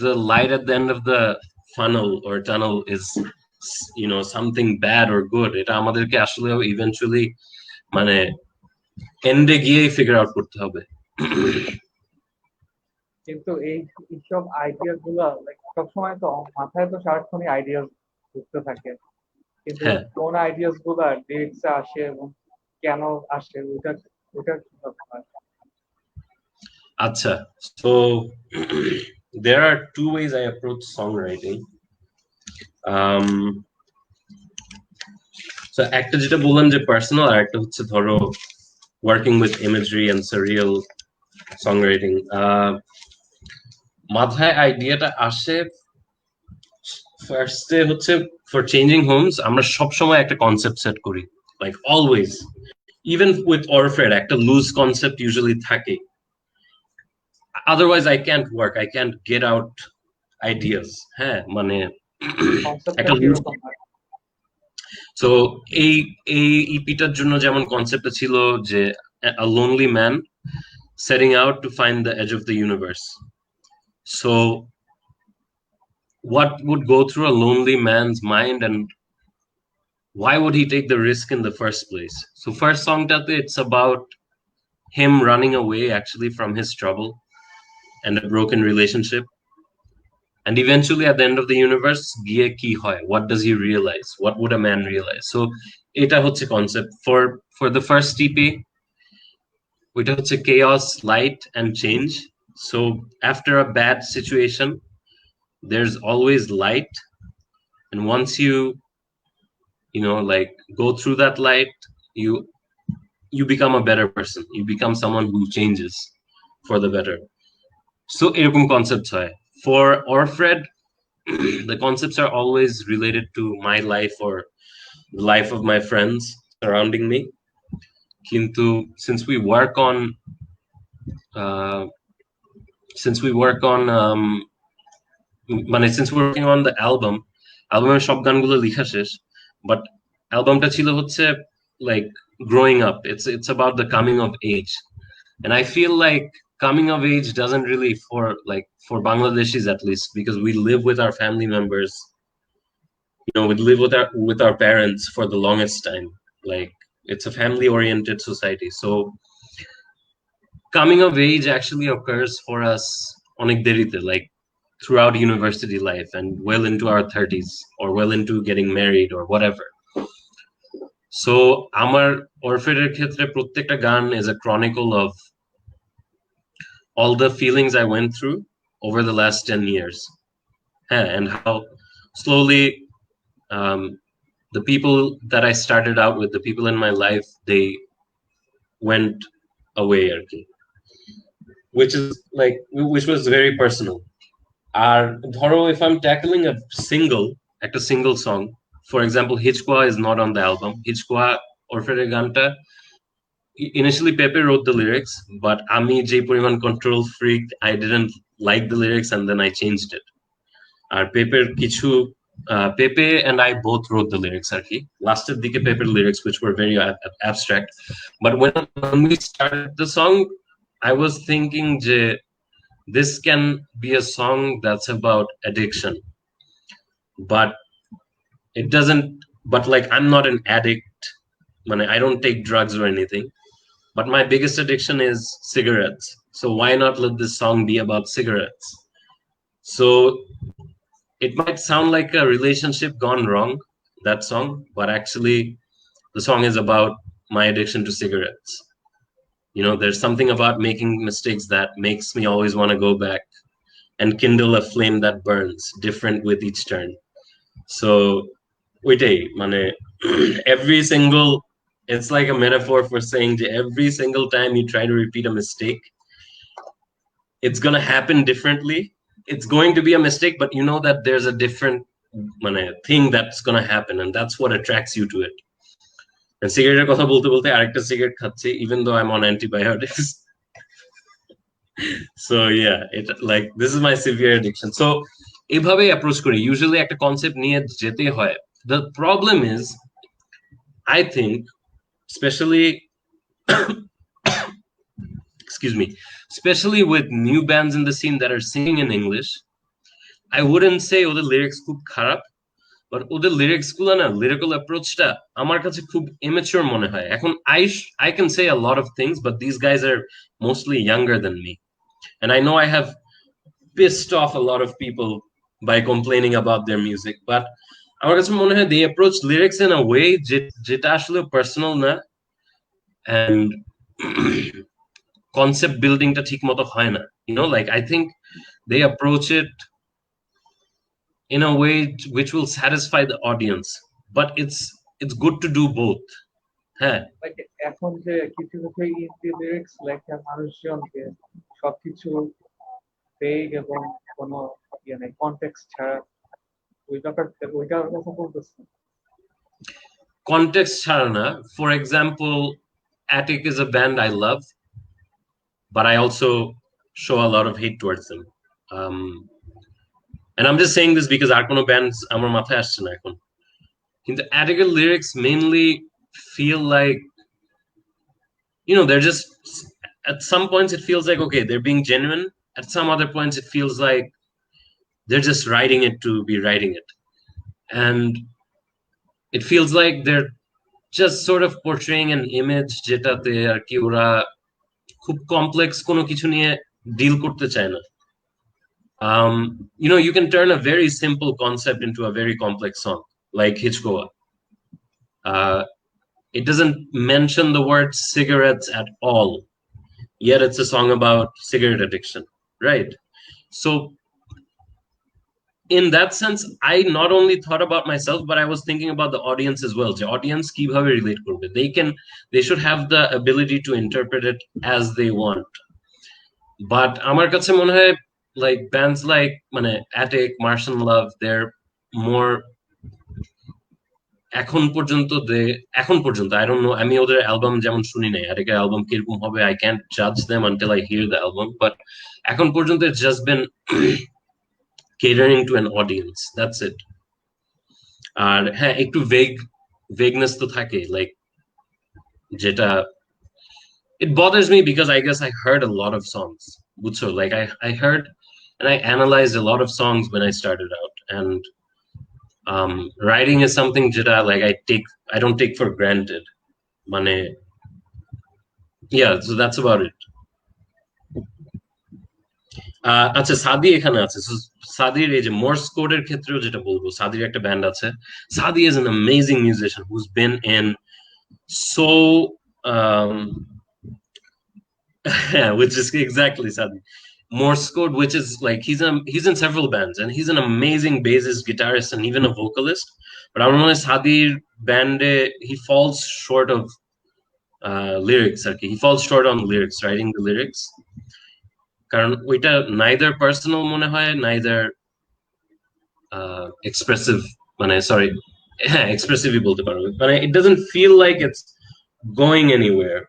the light at the end of the funnel or tunnel is something bad or good, এটা আমাদেরকে আসলে eventually এন্ডে গিয়ে figure out করতে হবে। কিন্তু এইসব idea গুলা সবসময় তো মাথায় তো সারাক্ষণই আইডিয়া ঘুরতে থাকে, কিন্তু কোন আইডিয়াস গুলা লিরিক্সে আসে এবং কেন আসে ওটা আচ্ছা, so there are two ways I approach songwriting. So একটা যেটা বললাম যে পার্সোনাল, আর একটা হচ্ছে ধরো working with imagery and surreal songwriting. মাথায় আইডিয়াটা আসে ফার্স্টে হচ্ছে for changing homes, আমরা সব সময় একটা কনসেপ্ট সেট করি, like always, even with Orfred একটা লুজ কনসেপ্ট usually থাকে, otherwise I can't work, I can't get out ideas. একটা So এই ইপিটার জন্য যেমন কনসেপ্টটা ছিল যে a lonely man setting out to find the edge of the universe. So what would go through a lonely man's mind, and why would he take the risk in the first place? So first songtate it's about him running away actually from his trouble and a broken relationship, and eventually at the end of the universe giye ki hoy, what does he realize, what would a man realize? So eta hocche concept for the first EP, oita hocche chaos, light and change. So after a bad situation there's always light, and once you know, like go through that light, you become a better person. You become someone who changes for the better. So এরকম concepts হয়. For Orfred, the concepts are always related to my life or the life of my friends surrounding me. Kintu since we work on uh, since we work on মানে since we're working on the album সব গানগুলো লেখা শেষ, but albumটা ছিল হচ্ছে like growing up. It's about the coming of age, and I feel like coming of age doesn't really, for Bangladeshis at least, because we live with our family members, you know, we live with our parents for the longest time. Like, it's a family oriented society, so coming of age actually occurs for us onek derite, like throughout university life and well into our 30s or well into getting married or whatever. So আমার অরফেডের ক্ষেত্রে প্রত্যেকটা গান is a chronicle of all the feelings I went through over the last 10 years. And how slowly the people that I started out with, the people in my life, they went away, which was very personal. আর ধরো, if I'm tackling একটা single song, for example, Hichkwa is not on the album. Hichkwa Orfeডের গানটা initially Pepe wrote the lyrics, but আমি যে পরিমাণ control freak, I didn't like the lyrics and then I changed it. আর পেপের কিছু Pepe and I both wrote the lyrics আর কি, লাস্টের দিকে পেপের lyrics, which were very abstract. But when we started the song, I was thinking যে this can be a song that's about addiction, but it doesn't, but like I'm not an addict, I don't take drugs or anything, but my biggest addiction is cigarettes. So why not let this song be about cigarettes? So it might sound like a relationship gone wrong, that song, but actually the song is about my addiction to cigarettes. You know, there's something about making mistakes that makes me always want to go back and kindle a flame that burns different with each turn. So ওইটাই every single, it's like a metaphor for saying that every single time you try to repeat a mistake, it's going to happen differently. It's going to be a mistake, but you know that there's a different thing that's going to happen, and that's what attracts you to it. And cigarette কথা বলতে বলতে আরেকটা cigarette খাচ্ছি, even though I'm on antibiotics. So yeah, it like this is my severe addiction. So এইভাবেই approach করি, usually একটা concept নিয়ে যেতে হয়. The problem is, I think, especially excuse me, especially with new bands in the scene that are singing in English, I wouldn't say ওদের lyrics খুব খারাপ, but ওদের lyrics গুলো না, lyrical approachটা আমার কাছে খুব immature মনে হয়। এখন I can say a lot of things, but these guys are mostly younger than me, and I know I have pissed off a lot of people by complaining about their music, but আমার কাছে মনে হয় they approach lyrics in a way যেটা আসলে personal না, and concept buildingটা ঠিক মতো হয় না, you know, like I think they approach it in a way which will satisfy the audience, but it's good to do both. Like এখন যে কিছু কিছু ইন্ডি লিরিক্স লেখা মানুষজনকে সবকিছু পেগ এবং কোনো কনটেক্সট ছাড়া ওইটার কথা বলতেছে। Context ছাড়া না, for example, Attic is a band I love, but I also show a lot of hate towards them. And I'm just saying this because আর কোনো bands আমার মাথায় আসছে না এখন, কিন্তু Attic's lyrics mainly feel like, you know, they're just, at some points it feels like, okay, they're being genuine. At some other points it feels like they're just writing it to be writing it, and it feels like they're just sort of portraying an image যেটাতে আর কি ওরা খুব complex কোনো কিছু নিয়ে deal করতে চায় না. You know, you can turn a very simple concept into a very complex song, like Hichkoa. It doesn't mention the word cigarettes at all, yet it's a song about cigarette addiction, right? So in that sense, I not only thought about myself, but I was thinking about the audience as well. The audience কিভাবে relate করবে? They should have the ability to interpret it as they want. But আমার কাছে মনে হয় like bands like মানে Attic, Martian Love, they're more এখন পর্যন্ত I don't know, আমি ওদের অ্যালবাম যেমন শুনি নাই, Attic-এর অ্যালবাম কিরকম হবে I can't judge them until I hear the album, but এখন পর্যন্ত it's just been catering to an audience, that's it. আর হ্যাঁ একটু vagueness তো থাকে, like যেটা it bothers me because I guess I heard a lot of songs, বুঝছো, like I heard and I analyzed a lot of songs when I started out, and writing is something যেটা like I don't take for granted, মানে yeah, so that's about it. আচ্ছা সাদি এখানে আছে, সাদির এই যে Morse কোডের ক্ষেত্রেও যেটা বলবো, সাদির একটা ব্যান্ড আছে, সাদি is an amazing musician who's been in so which is exactly Sadi. Morse Code, which is like he's in several bands and he's an amazing bassist, guitarist, and even a vocalist. But I don't know, Sadir band he falls short of lyrics. Okay, he falls short on lyrics, writing the lyrics. কারণ ওইটা neither personal মনে হয়, neither expressive, মানে sorry, expressive বলতে পারো, মানে it doesn't feel like it's going anywhere,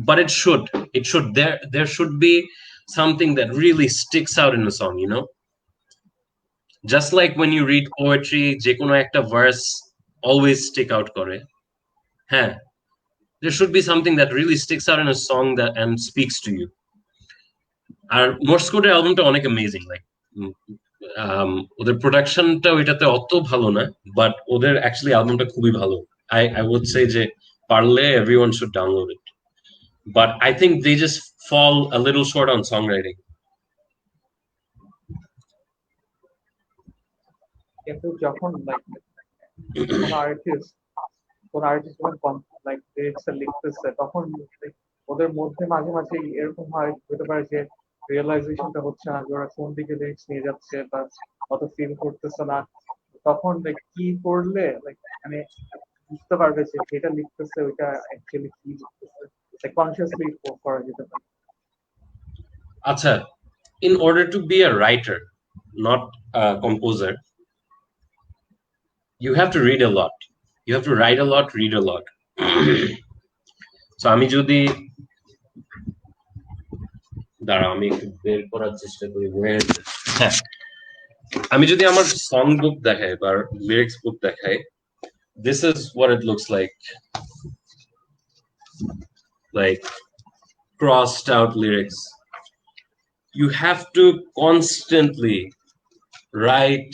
but it should there should be something that really sticks out in a song, you know, just like when you read poetry, je kono ekta verse always stick out kore, there should be something that really sticks out in a song that and speaks to you. আর Morse কোডের অ্যালবামটা অনেক amazing, like ওদের প্রোডাকশনটা ওইটাতে অত ভালো না, but ওদের অ্যাকচুয়ালি অ্যালবামটা খুবই ভালো. I would say যে পারলে everyone should download it, but I think they just fall a little short on songwriting. কিন্তু যখন like কোন আর্টিস্ট যখন like লিরিক্স লিখতেছে, তখন ওদের মধ্যে মাঝে মাঝে এরকম হতে পারে যে রিয়েলাইজেশনটা হচ্ছে না, ওরা কোন দিকে লিরিক্স নিয়ে যাচ্ছে বা অত ফিল করতেছে না, তখন কি করলে মানে বুঝতে পারবে যে যেটা লিখতেছে ওইটা অ্যাকচুয়ালি কি লিখতেছে, কনসিয়াসলি করা যেতে পারে। আচ্ছা, in order to be a writer, not a composer, you have to read a lot. You have to write a lot, read a lot. So আমি যদি দাঁড়াও, আমি একটু বের করার চেষ্টা করি, আমি যদি আমার সং বুক দেখাই বা লিরিক্স বুক দেখাই, this is what it looks like crossed out lyrics. You have to constantly write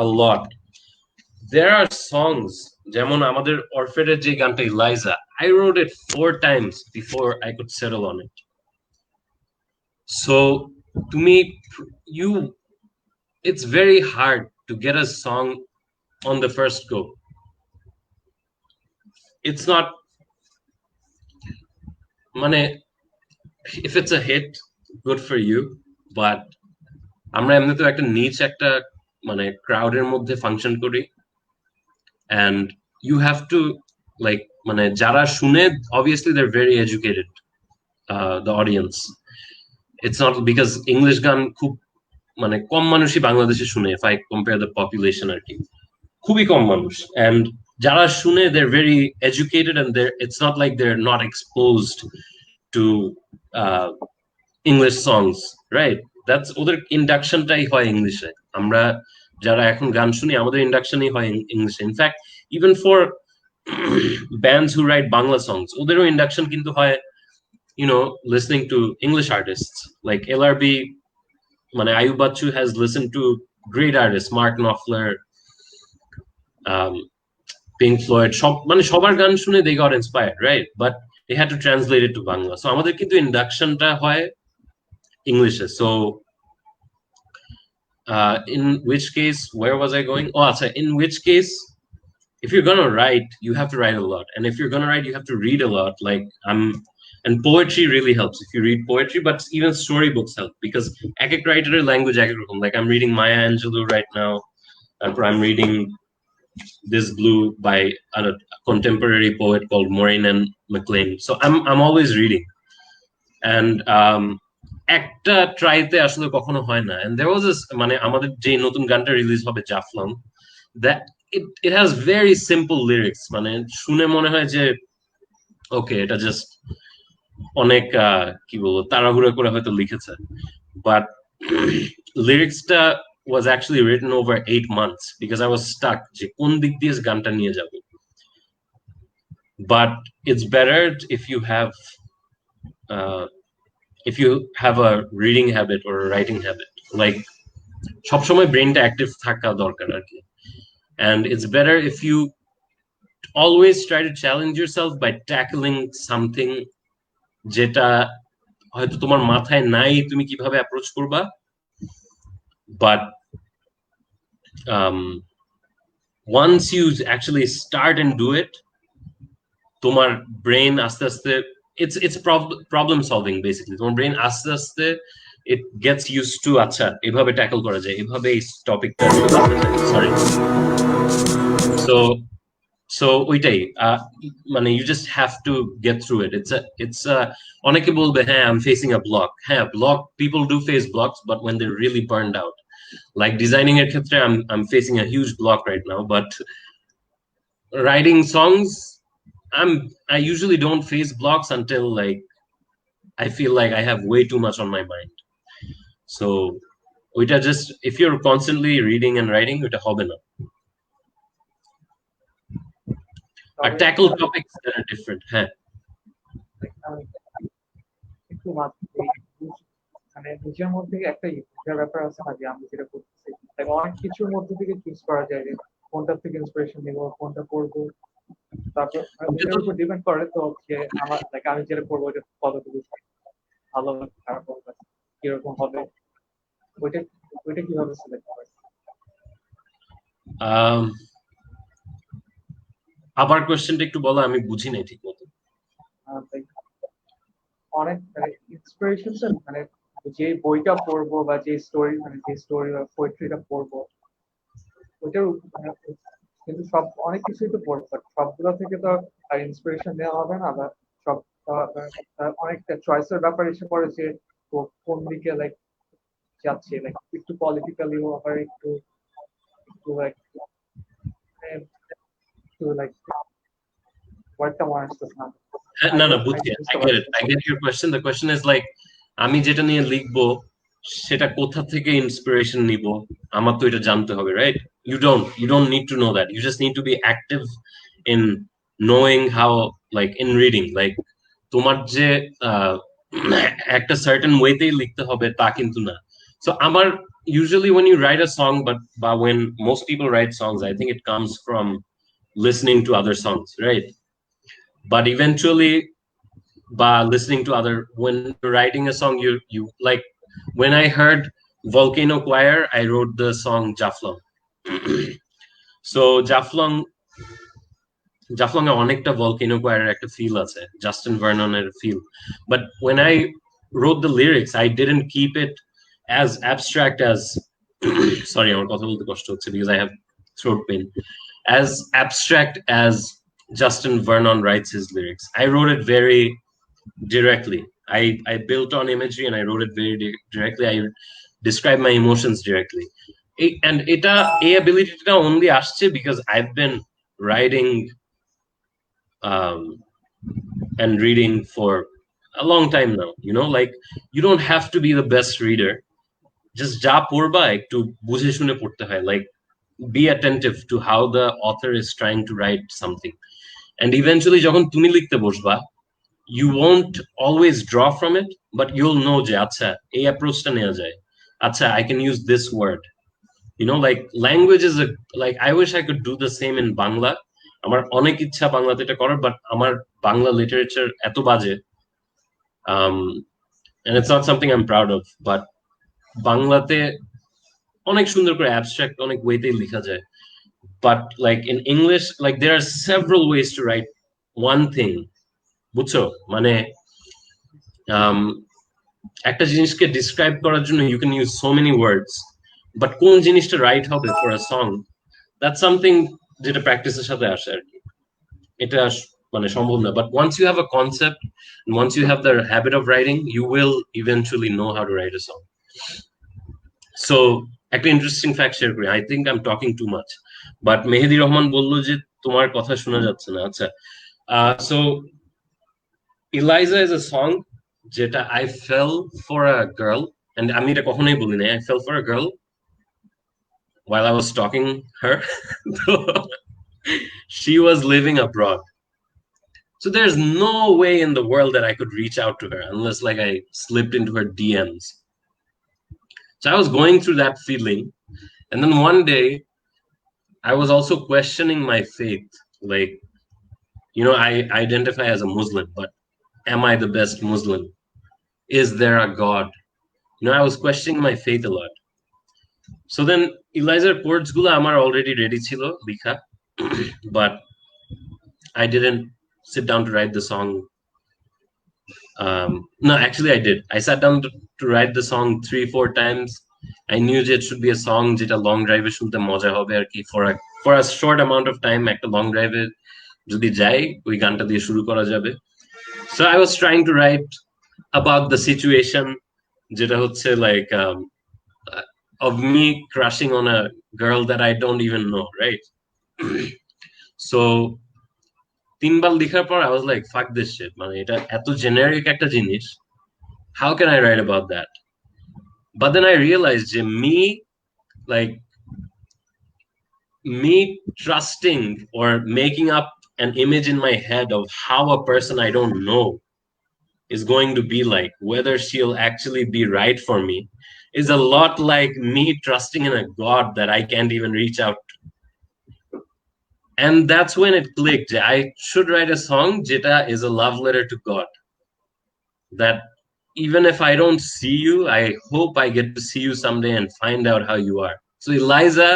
a lot. There are songs, যেমন আমাদের অরফেডের যে গানটা ইলাইজা, I wrote it 4 times before I could settle on it. So to me, it's very hard to get a song on the first go. It's not, মানে if it's a hit, good for you, but আমরা এমনিতেও একটা নিচ একটা মানে ক্রাউডের মধ্যে function করি, and you have to like মানে যারা শুনে, obviously they're very educated, the audience. It's not because English গান খুব মানে কম মানুষই বাংলাদেশে শুনে, if I compare the population আর কি, খুবই কম মানুষ, and যারা শুনে they're very educated, and it's not like they're not exposed to English songs, right? That's ওদের ইন্ডাকশনটাই হয় ইংলিশে, আমরা যারা এখন গান শুনি আমাদের ইন্ডাকশনই হয় ইংলিশে. In fact even for bands who write Bangla songs, ওদেরও ইন্ডাকশন কিন্তু হয়, you know, listening to English artists like LRB, মানে Ayub Bachchu has listened to great artists, Mark Knopfler, Pink Floyd, মানে সবার গান শুনে they got inspired, right? But they had to translate it to Bangla. So আমাদের কিন্তু ইন্ডাকশনটা হয় ইংলিশে. So in which case, where was I going? Oh, in which case if you're gonna write, you have to write a lot, and if you're gonna write, you have to read a lot. Like and poetry really helps if you read poetry, but even storybooks help because ek ek writer language ek ek rokom. Like I'm reading Maya Angelou right now, and I'm reading This Blue by a contemporary poet called Maureen and McLean. So I'm always reading, and একটা ট্রাইতে আসলে কখনো হয় না। And there was this মানে আমাদের যে নতুন গানটা রিলিজ হবে Jaflong, that it has very simple lyrics, মানে শুনে মনে হয় যে ওকে এটা জাস্ট অনেক কি বলবো তাড়াহুড়ো করে হয়তো লিখেছে, but লিরিক্সটা was actually written over 8 months because I was stuck যে কোন দিক দিয়ে গানটা নিয়ে যাব। But it's better if you have a reading habit or a writing habit, like সবসময় ব্রেনটা অ্যাক্টিভ থাকা দরকার আর কি। And it's better if you always try to challenge yourself by tackling something যেটা হয়তো তোমার মাথায় নাই তুমি কিভাবে অ্যাপ্রোচ করবা, but once you actually start and do it, তোমার ব্রেন আস্তে আস্তে it's problem solving basically. তোমার ব্রেন আস্তে আস্তে it gets used to আচ্ছা এভাবে ট্যাকল করা যায়, এভাবে এই টপিকটা সরি so ওইটাই মানে you just have to get through it. It's অনেকে বলবে হ্যাঁ I'm facing a block. হ্যাঁ block, people do face blocks, but when they're really burned out, like designing এর ক্ষেত্রে I'm facing a huge block right now, but writing songs I usually don't face blocks until like I feel like I have way too much on my mind. So ওইটা just if you're constantly reading and writing ওইটা হবে না। আর tackle topics that are different। হ্যাঁ একটু মানে নিজের মধ্যে একটা ইচ্ছার ব্যাপার আছে না যে আমি যেটা করতেছি, অনেক কিছুর মধ্যে থেকে চুজ করা যায় যে কোনটা থেকে ইন্সপিরেশন নিব, কোনটা করবো, তারপর এটার উপর ডিপেন্ড করে তো যে আমার আমি যেটা করবো ওটা কতটুকু ভালো খারাপ হবে, কিরকম হবে, ওইটা কিভাবে সিলেক্ট করে? আবার কোশ্চেনটা একটু বলো, আমি বুঝি নাই ঠিক মতো। অনেক ইন্সপিরেশন মানে যে বইটা পড়বো বা যে স্টোরি বা পোয়েট্রিটা পড়বো ওইটার কিন্তু সব অনেক কিছুই তো পড়বো, সবগুলো থেকে তো আর ইন্সপিরেশন নেওয়া হবে না, বা সব অনেকটা চয়েসের ব্যাপার এসে পড়ে যে কোন দিকে যাচ্ছে, একটু পলিটিক্যালিও আবার একটু ওয়ার্ডটা মনে আসতেছে না। না বুঝছি, I get your question. The question is like আমি যেটা নিয়ে লিখবো সেটা কোথা থেকে ইন্সপিরেশন নিব, আমার তো এটা জানতে হবে, right? You don't need to know that. You just need to be active in knowing how, like in reading, like তোমার যে একটা certain ওয়েতেই লিখতে হবে তা কিন্তু না। So আমার usually when you write a song, but when most people write songs, I think it comes from listening to other songs, right? But eventually by listening to other, when you're writing a song, you like when I heard Volcano Choir, I wrote the song Jaflong. So Jaflong এ অনেকটা Volcano Choir একটা feel আছে, Justin Vernon এর feel, but when I wrote the lyrics I didn't keep it as abstract as sorry আমার কথা বলতে কষ্ট হচ্ছে because I have throat pain, as abstract as Justin Vernon writes his lyrics. I wrote it very directly. I built on imagery and I wrote it very directly. I describe my emotions directly. And এটা এই abilityটা only আসছে because I've been writing and reading for a long time now, you know, like you don't have to be the best reader, just যা পড়বা একটু বুঝে শুনে পড়তে হয়, like be attentive to how the author is trying to write something, and eventually যখন তুমি লিখতে বসবা you won't always draw from it, but you'll know যে আচ্ছা এই অ্যাপ্রোচটা নেওয়া যায়, আচ্ছা I can use this word, you know, like language is like I wish I could do the same in Bangla. আমার অনেক ইচ্ছা বাংলাতে এটা করার, বাট আমার বাংলা লিটারেচার এত বাজে, and it's not something I'm proud of, but বাংলাতে অনেক সুন্দর করে অ্যাবস্ট্রাক্ট অনেক ওয়েতেই লেখা যায়, but like in English, like there are several ways to write one thing. বুঝছো মানে একটা জিনিসকে ডিসক্রাইব করার জন্য you can use so many words, but কোন জিনিসটা রাইট হবে for a song, that's something যেটা প্র্যাকটিসের সাথে আসে আর কি। এটা মানে সম্ভব না, but once you have a concept and once you have the habit of writing, you will eventually know how to write a song. So একটা ইন্টারেস্টিং ফ্যাক্ট শেয়ার করি, I think I am talking too much, but Mehedi Rahman বললো যে তোমার কথা শোনা যাচ্ছে না। আচ্ছা, so Eliza is a song যেটা I fell for a girl, and আমি এটা কখনোই বলি না, I fell for a girl while I was stalking her. She was living abroad, so there's no way in the world that I could reach out to her unless like I slipped into her DMs. So I was going through that feeling, and then one day I was also questioning my faith. Like, you know, I identify as a Muslim, but am I the best Muslim? Is there a God? You know, I was questioning my faith a lot. So then Eliza's chords gulo amar already ready chilo likha, but I didn't sit down to write the song. No, actually I did. I sat down to write the song 3-4 times. I knew that it should be a song jeta long drive e shunte moja hobe ar ki, for a short amount of time ekta long drive e jodi jai oi ganta diye shuru kora jabe. So I was trying to write about the situation jeta hocche like of me crushing on a girl that I don't even know, right? So তিনবার লেখার পর I was like, fuck this shit, মানে এটা এত generic একটা জিনিস, how can I write about that? But then I realized যে me trusting or making up an image in my head of how a person I don't know is going to be like, whether she'll actually be right for me, is a lot like me trusting in a God that I can't even reach out to. And that's when it clicked. I should write a song jeta is a love letter to God, that even if I don't see you, I hope I get to see you someday and find out how you are. So Eliza,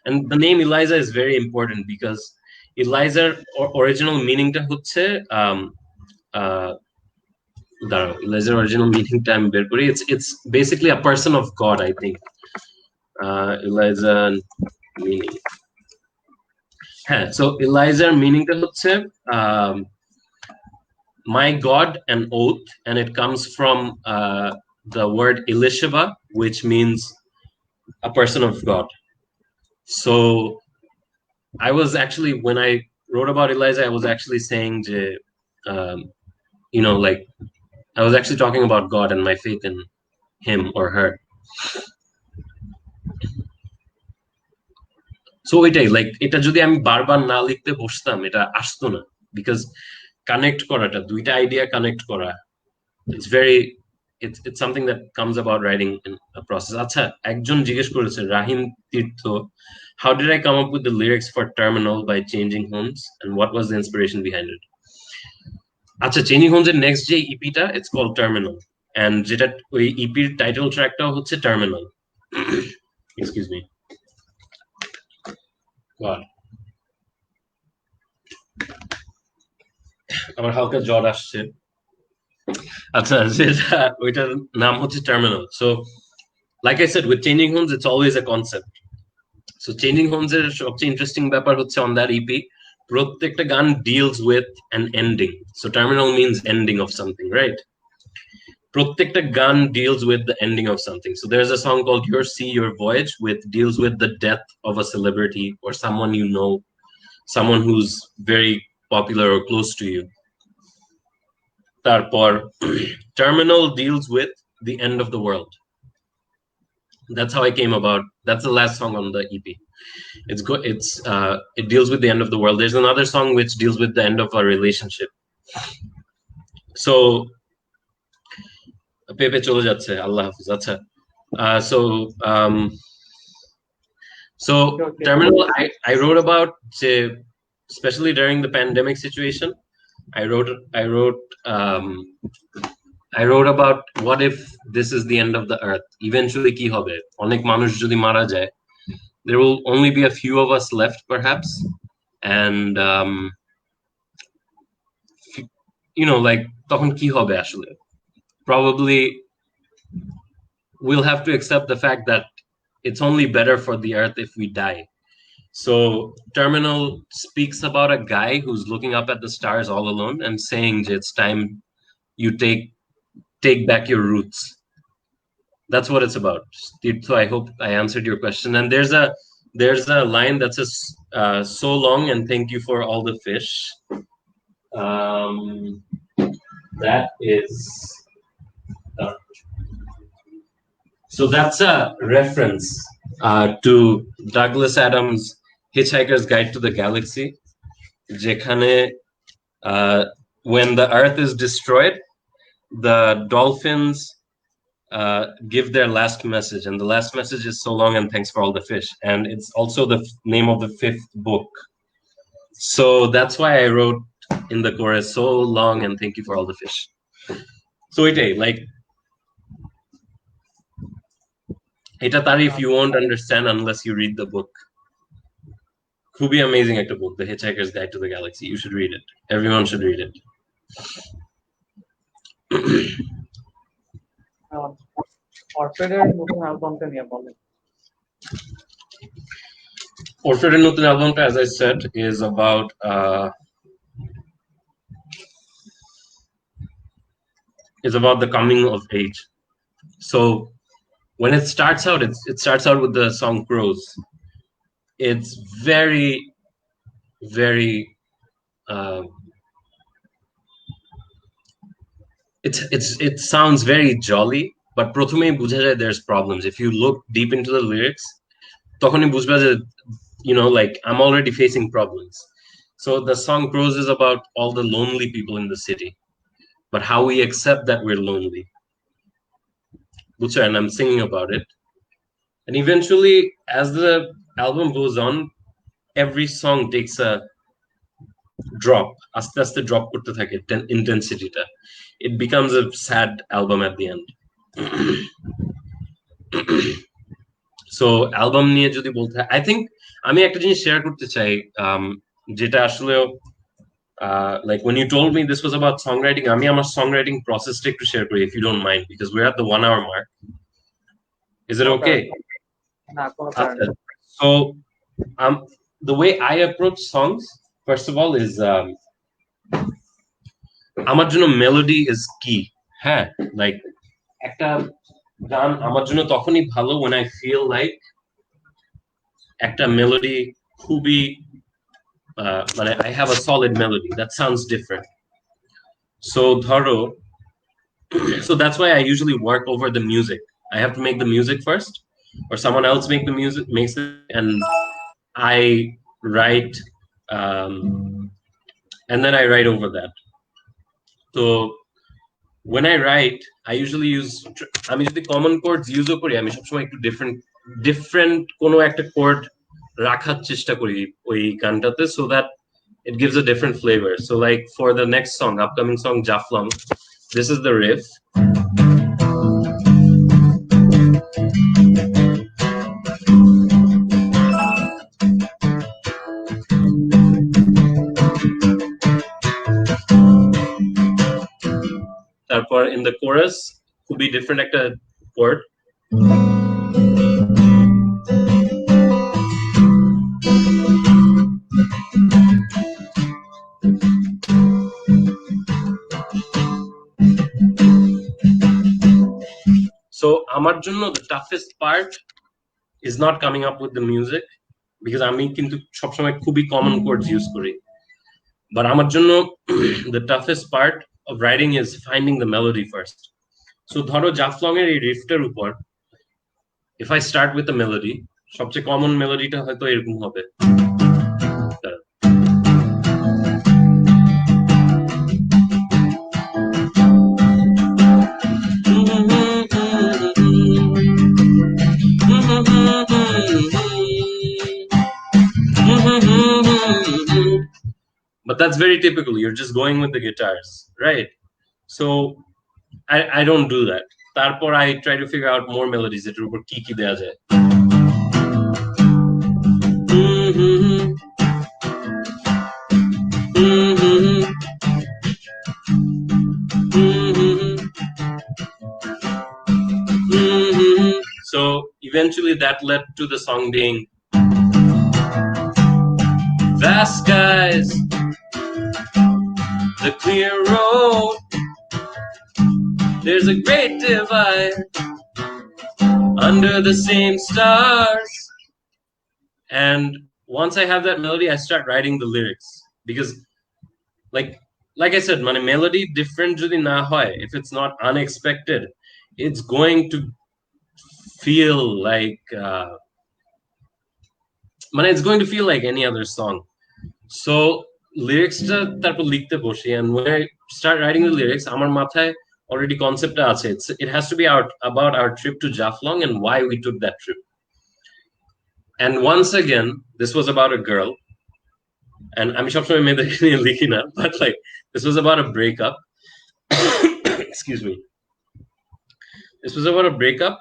and the name Eliza is very important because Eliza original meaning ta hocche Eliza original meaning ta ami ber kori, it's basically a person of God, I think. Eliza meaning, so Eliza meaning ta hocche my God, an oath, and it comes from the word Elisheva, which means a person of God. So I was actually, when I wrote about Eliza, I was actually saying, you know, like I was actually talking about God and my faith in him or her. So এটাই, like এটা যদি আমি বারবার না লিখতে বসতাম এটা আসতো না, because connect করাটা, দুইটা আইডিয়া কানেক্ট করা, it's something that comes about writing in a process. আচ্ছা, একজন জিজ্ঞেস করেছে, রাহিম তীর্থ, how did I come up with the lyrics for Terminal by Changing Homes, and what was the inspiration behind it? আচ্ছা, Changing Homes এর next যে ইপিটা, it's called Terminal, and যেটা ওই ইপির title ট্র্যাকটাও হচ্ছে Terminal. Excuse me. God, আমার হালকা জ্বর আসছে। আচ্ছা, যেটা ওইটার নাম হচ্ছে Terminal. So like I said, with Changing Homes, it's always a concept. So Changing Homes এর সবচেয়ে ইন্টারেস্টিং ব্যাপার হচ্ছে on that EP, প্রত্যেকটা গান deals with an ending. So Terminal means ending of something, right? প্রত্যেকটা গান deals with the ending of something. So there's a song called Your Sea, Your Voyage, which deals with the death of a celebrity or someone you know, someone who's very popular or close to you. Tarpor Terminal deals with the end of the world. That's how I came about. That's the last song on the EP. It's good. It deals with the end of the world. There's another song which deals with the end of a relationship. So Pepe chole jacche, Allah hafiz. Acha. So Terminal, I wrote about, especially during the pandemic situation, I wrote about what if this is the end of the earth, eventually ki hobe, onek manush jodi mara jay, there will only be a few of us left, perhaps, and like তখন কি হবে আসলে? Probably we'll have to accept the fact that it's only better for the earth if we die. So Terminal speaks about a guy who's looking up at the stars all alone and saying it's time you take back your roots. That's what it's about. So I hope I answered your question. And there's a line that says so long and thank you for all the fish. That is so that's a reference to Douglas Adams' Hitchhiker's Guide to the Galaxy, যেখানে when the earth is destroyed, the dolphins give their last message, and the last message is so long and thanks for all the fish, and it's also the name of the 5th book. So that's why I wrote in the chorus, so long and thank you for all the fish. So এটা তারিফ you won't understand unless you read the book. খুবই amazing একটা book, The Hitchhiker's Guide to the Galaxy. You should read it. Everyone should read it. অর্ফেডের নতুন অ্যালবামটা নিয়ে বলেন। অর্ফেডের নতুন অ্যালবামটা, as I said, is about the coming of age. So when it starts out, it starts out with the song Crows. It's very, very it sounds very jolly, but প্রথমেই বোঝা যায় there's problems. If you look deep into the lyrics, তখনই বুঝবা যে like I'm already facing problems. So the song Crows is about all the lonely people in the city, but how we accept that we're lonely. And I'm singing about it. And eventually, as the album goes on, every song takes a drop. Aste aste drop korte thake intensity ta. It becomes a sad album at the end. So album niye jodi bolte, I think আমি একটা জিনিস share করতে চাই, যেটা আসলে like when you told me this was about songwriting, আমি আমার songwriting process একটু share করি, if you don't mind, because we're at the 1 hour mark. Is it okay? So the way I approach songs, first of all, is আমার জন্য melody is key. হ্যাঁ, like একটা গান আমার জন্য তখনই ভালো when I feel like একটা melody খুবই I have a solid melody that sounds different. So ধরো, so that's why I usually work over the music. I have to make the music first, or someone else makes it, and I write, and then I write over that. So when I write, I usually use, আমি যদি common chords use করি, আমি সবসময় একটু different কোনো একটা chord রাখার চেষ্টা করি ওই গানটাতে, so that it gives a different flavor. So like for the next song, upcoming song Jaflong, this is the riff. তারপর in the chorus could be different একটা chord. So আমার জন্য the toughest part is not coming up with the music, because আমি কিন্তু সবসময় খুবই common chords use করি, but আমার জন্য the toughest part of writing is finding the melody first. So ধরো জাফলং এর এই রিফটার উপর if I start with the melody, সবচেয়ে common মেলোডিটা হয়তো এরকম হবে, but that's very typical. You're just going with the guitars, right? So I don't do that. Tarpor I try to figure out more melodies that etor ki ki deya jay. eventually that led to the song being vast skies, the clear road, there's a great divide under the same stars. And once I have that melody, I start writing the lyrics, because like I said, my melody different jodi na hoy, if it's not unexpected, it's going to feel like it's going to feel like any other song. So lyrics ta tarpor likhte boshi, and when I start writing the lyrics, amar mathay already concept ache. It has to be about our trip to Jaflong and why we took that trip. And once again, this was about a girl, and I'm sure I made the but like this was about a breakup. Excuse me. This was about a breakup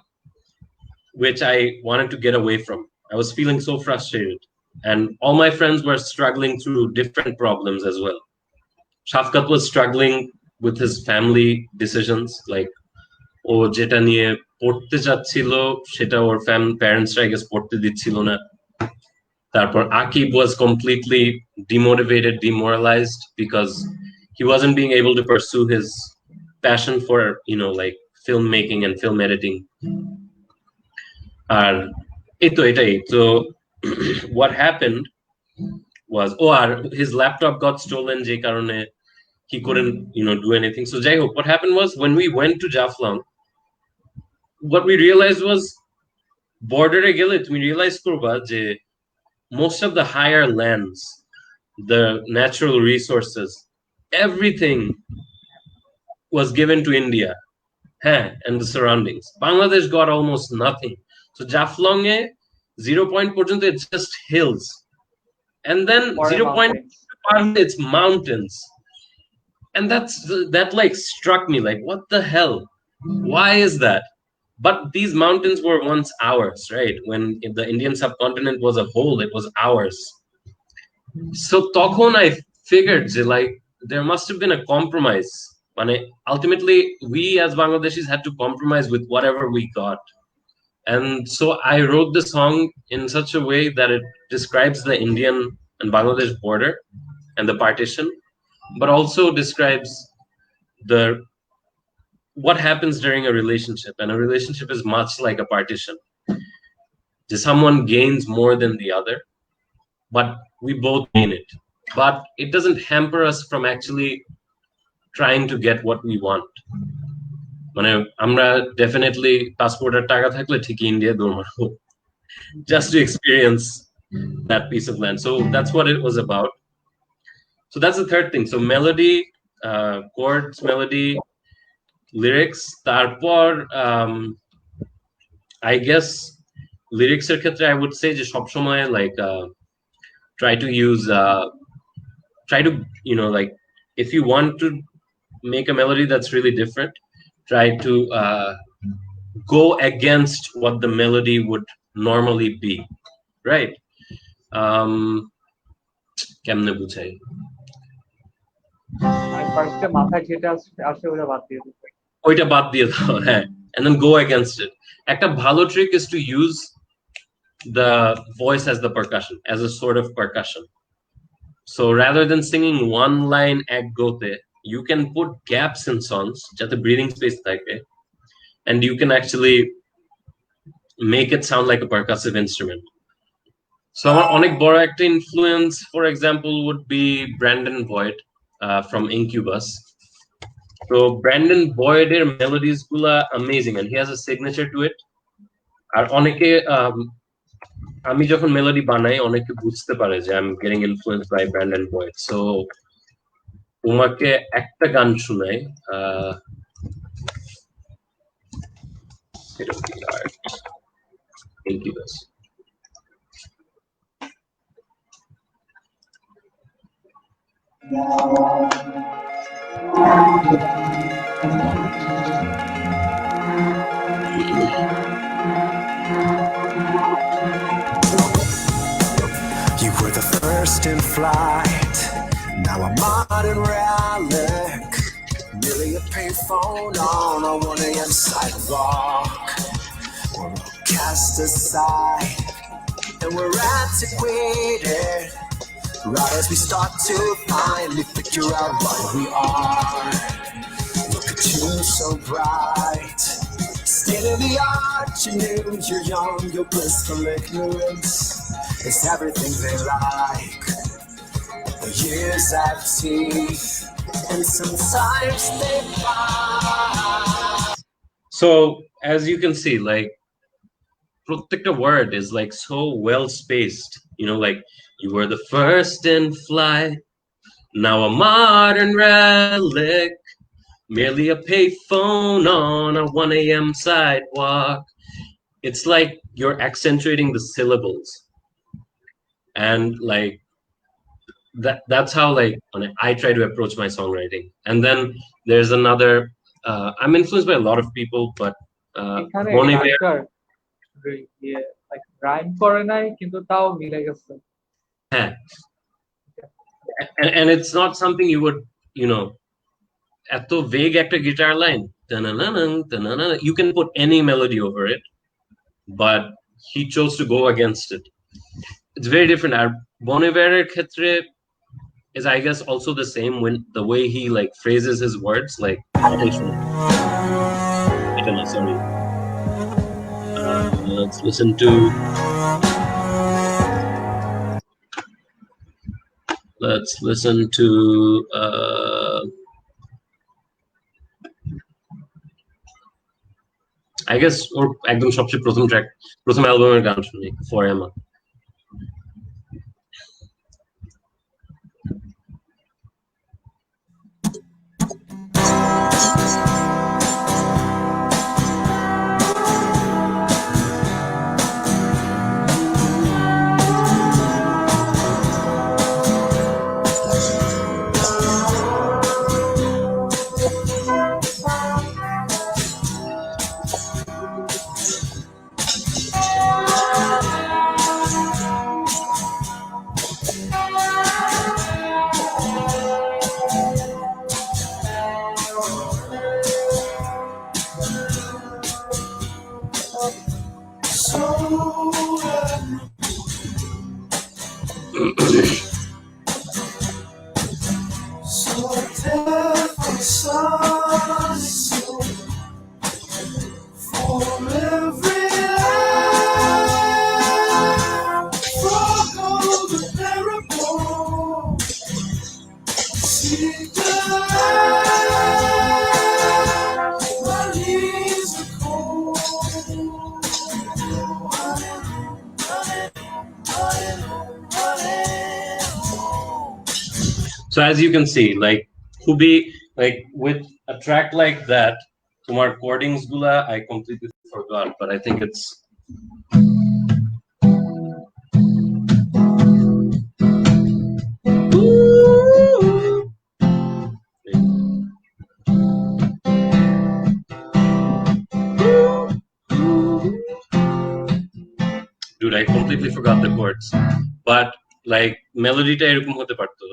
which I wanted to get away from. I was feeling so frustrated, and all my friends were struggling through different problems as well. Shafkat was struggling with his family decisions, like ও যেটা নিয়ে পড়তে চাচ্ছিল সেটা ওর প্যারেন্টসরা I guess পড়তে দিচ্ছিল না। তারপর Akib was completely demotivated, demoralized, because he wasn't being able to pursue his passion for, like filmmaking and film editing. আর এটাই তো what happened was his laptop got stolen যে কারণে he couldn't do anything. So jai hope, what happened was, when we went to Jaflong, what we realized was border e gele tumi realize korba je most of the higher lands, the natural resources, everything was given to India and the surroundings. Bangladesh got almost nothing. So Jaflong e 0 point porjonto it's just hills, and then 0 point it's mountains. And that like struck me, like, what the hell? Why is that? But these mountains were once ours, right? When the Indian subcontinent was a whole, it was ours. So tokhon I figured like there must have been a compromise. Ultimately, we as Bangladeshis had to compromise with whatever we got. And so I wrote the song in such a way that it describes the Indian and Bangladesh border and the partition, but also describes what happens during a relationship. And a relationship is much like a partition. Someone gains more than the other, but we both gain it. But it doesn't hamper us from actually trying to get what we want. Amra definitely passport আর টাকা থাকলে ঠিক India দৌড় মারবো, just to experience that piece of land. So that's what it was about. So that's the third thing. So melody, chords, melody, lyrics. Tarpor, I guess lyrics er khetre I would say je sob shomoy like try to like, if you want to make a melody that's really different, try to go against what the melody would normally be, right? Kemne buchai ফার্স্টে মাথায় যেটা আসে ওটা বাদ দিয়ে দাও, ওইটা বাদ দিয়ে দাও, হ্যাঁ, and then go against it. একটা ভালো trick is to use the voice as the percussion, as a sort of percussion. So rather than singing one line ek gote, you can put gaps in songs, jate breathing space thake, and you can actually make it sound like a percussive instrument. So our onek boro ekta influence, for example, would be Brandon Boyd from Incubus. So Brandon Boyder melodies gula amazing, and he has a signature to it. Ar oneke ami jokhon melody banai oneke bujhte pare je I'm getting influenced by Brandon Boyd. So তোমাকে একটা গান শোনাই, Incubus. You were the first in flight, now I'm modern relic. Nearly a payphone on a 1 a.m. sidewalk, or a cast aside, and we're antiquated. Right as we start to finally figure out what we are. Look at you, so bright. State of the art, you knew you're young, your blissful ignorance is everything they like. The years have teeth, and sometimes they bite. So as you can see, like, protecta word is like so well spaced. Like, you were the first in flight, now a modern relic, merely a payphone on a 1 a.m. sidewalk. It's like you're accentuating the syllables, and like that's how like I try to approach my songwriting. And then there's another. I'm influenced by a lot of people, but Bon Iver, like rhyme করে নাই কিন্তু তাও মিলে গেছে and it's not something you would, এত vague একটা guitar line, you can put any melody over it, but he chose to go against it. It's very different. Our Bon Iverer ক্ষেত্রে is, I guess, also the same when the way he like phrases his words, like attention. I don't know, sorry. Let's listen to. Let's listen to. I guess or একদম সবচেয়ে প্রথম track, প্রথম অ্যালবামের গান শুনি, For Emma. So as you can see, like Hubi, like with a track like that, Kumar chordings gula, I completely forgot, but I think it's. Dude, I completely forgot the chords, but like melody ta erokom hote parto.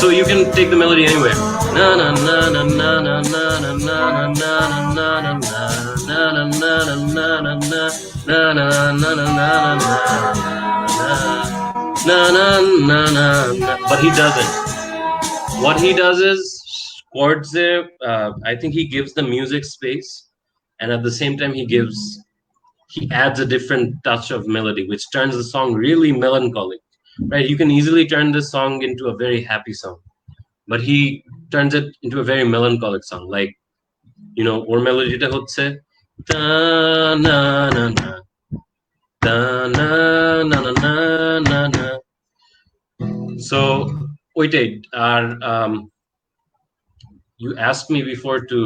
So you can take the melody anywhere. Na na na na na na na na na na na na na. But he doesn't. What he does is chords there. I think he gives the music space, and at the same time he adds a different touch of melody, which turns the song really melancholic. Right? You can easily turn this song into a very happy song, but he turns it into a very melancholic song. Like, or melody ta hotse da na na na da na na na na na. So wait, you asked me before to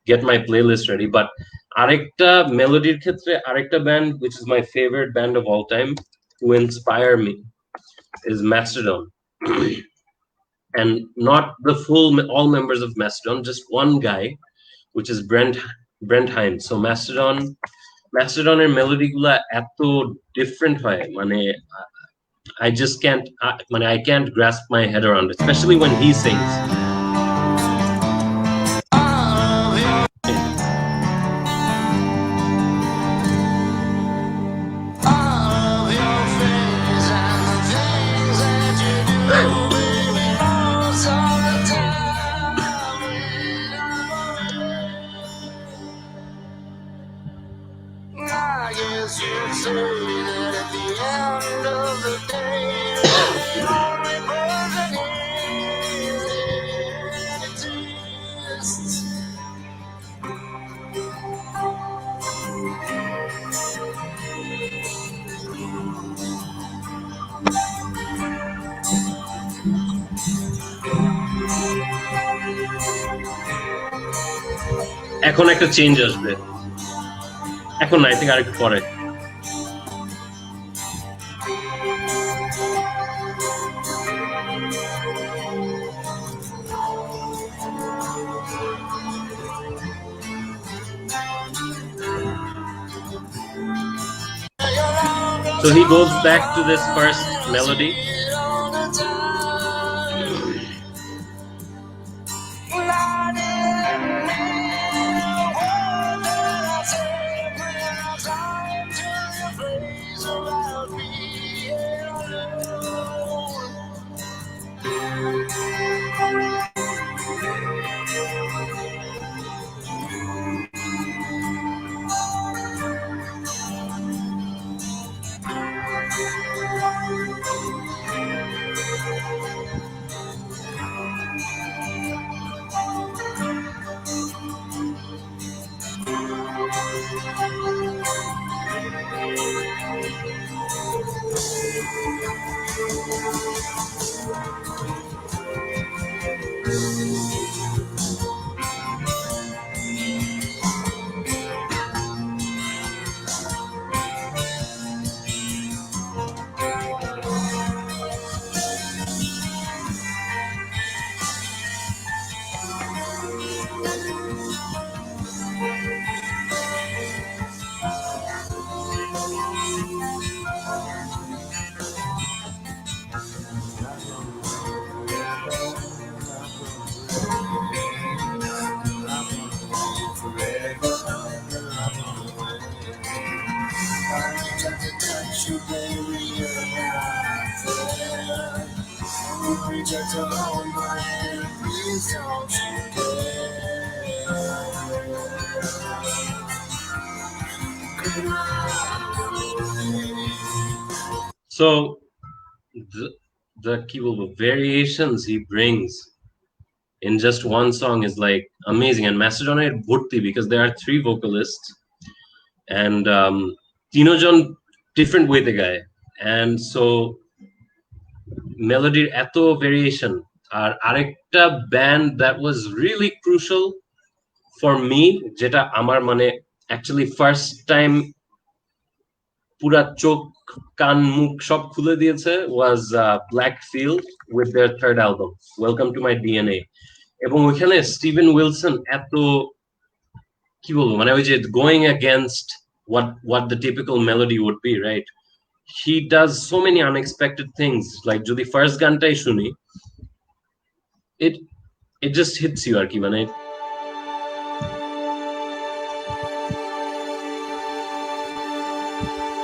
get my playlist ready, but arekta melody ক্ষেত্রে arekta band which is my favorite band of all time who inspire me is Mastodon. And not the all members of Mastodon, just one guy, which is Brent Hines. So Mastodon, ম্যাস্টারডনের melody গুলা এত different হয়, মানে I just can't, I can't grasp my head around it, especially when he sings. এখন একটা change আসবে, এখন না, আই থিঙ্ক আরেকটু পরে। So he goes back to this first melody. So the variations he brings in just one song is like amazing, and Macedon bhurti because there are 3 vocalists and tinojon different way the guy, and so melody eto variation. আরেকটা band that was really crucial for me, যেটা আমার মানে actually first time পুরা চোখ কান মুখ সব খুলে দিয়েছে was Blackfield with their 3rd album Welcome to My DNA, এবং ওইখানে স্টিভেন উইলসন এত কি বলবো মানে ওই যে going against what the typical melody would be, right? He does so many unexpected things, like যদি ফার্স্ট গানটাই শুনি, it just hits you আর কি, মানে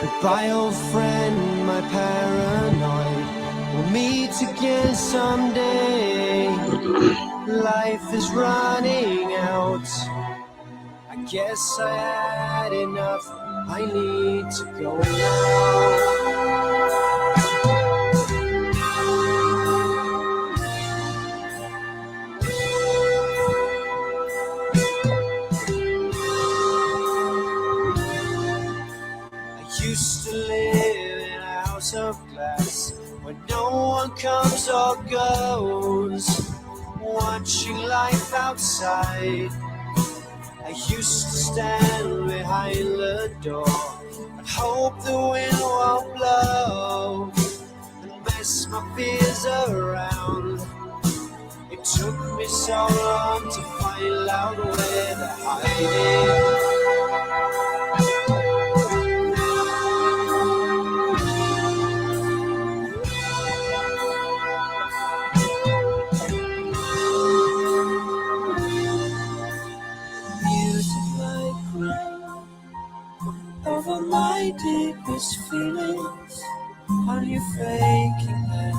Goodbye, old friend, my paranoid. We'll meet again someday. Life is running out. I guess I had enough. I need to go now. Used to live in a house of glass where no one comes or goes, watching life outside. I used to stand behind the door and hope the wind won't blow and mess my fears around. It took me so long to find out where to hide it. deepest feelings? Are you faking that?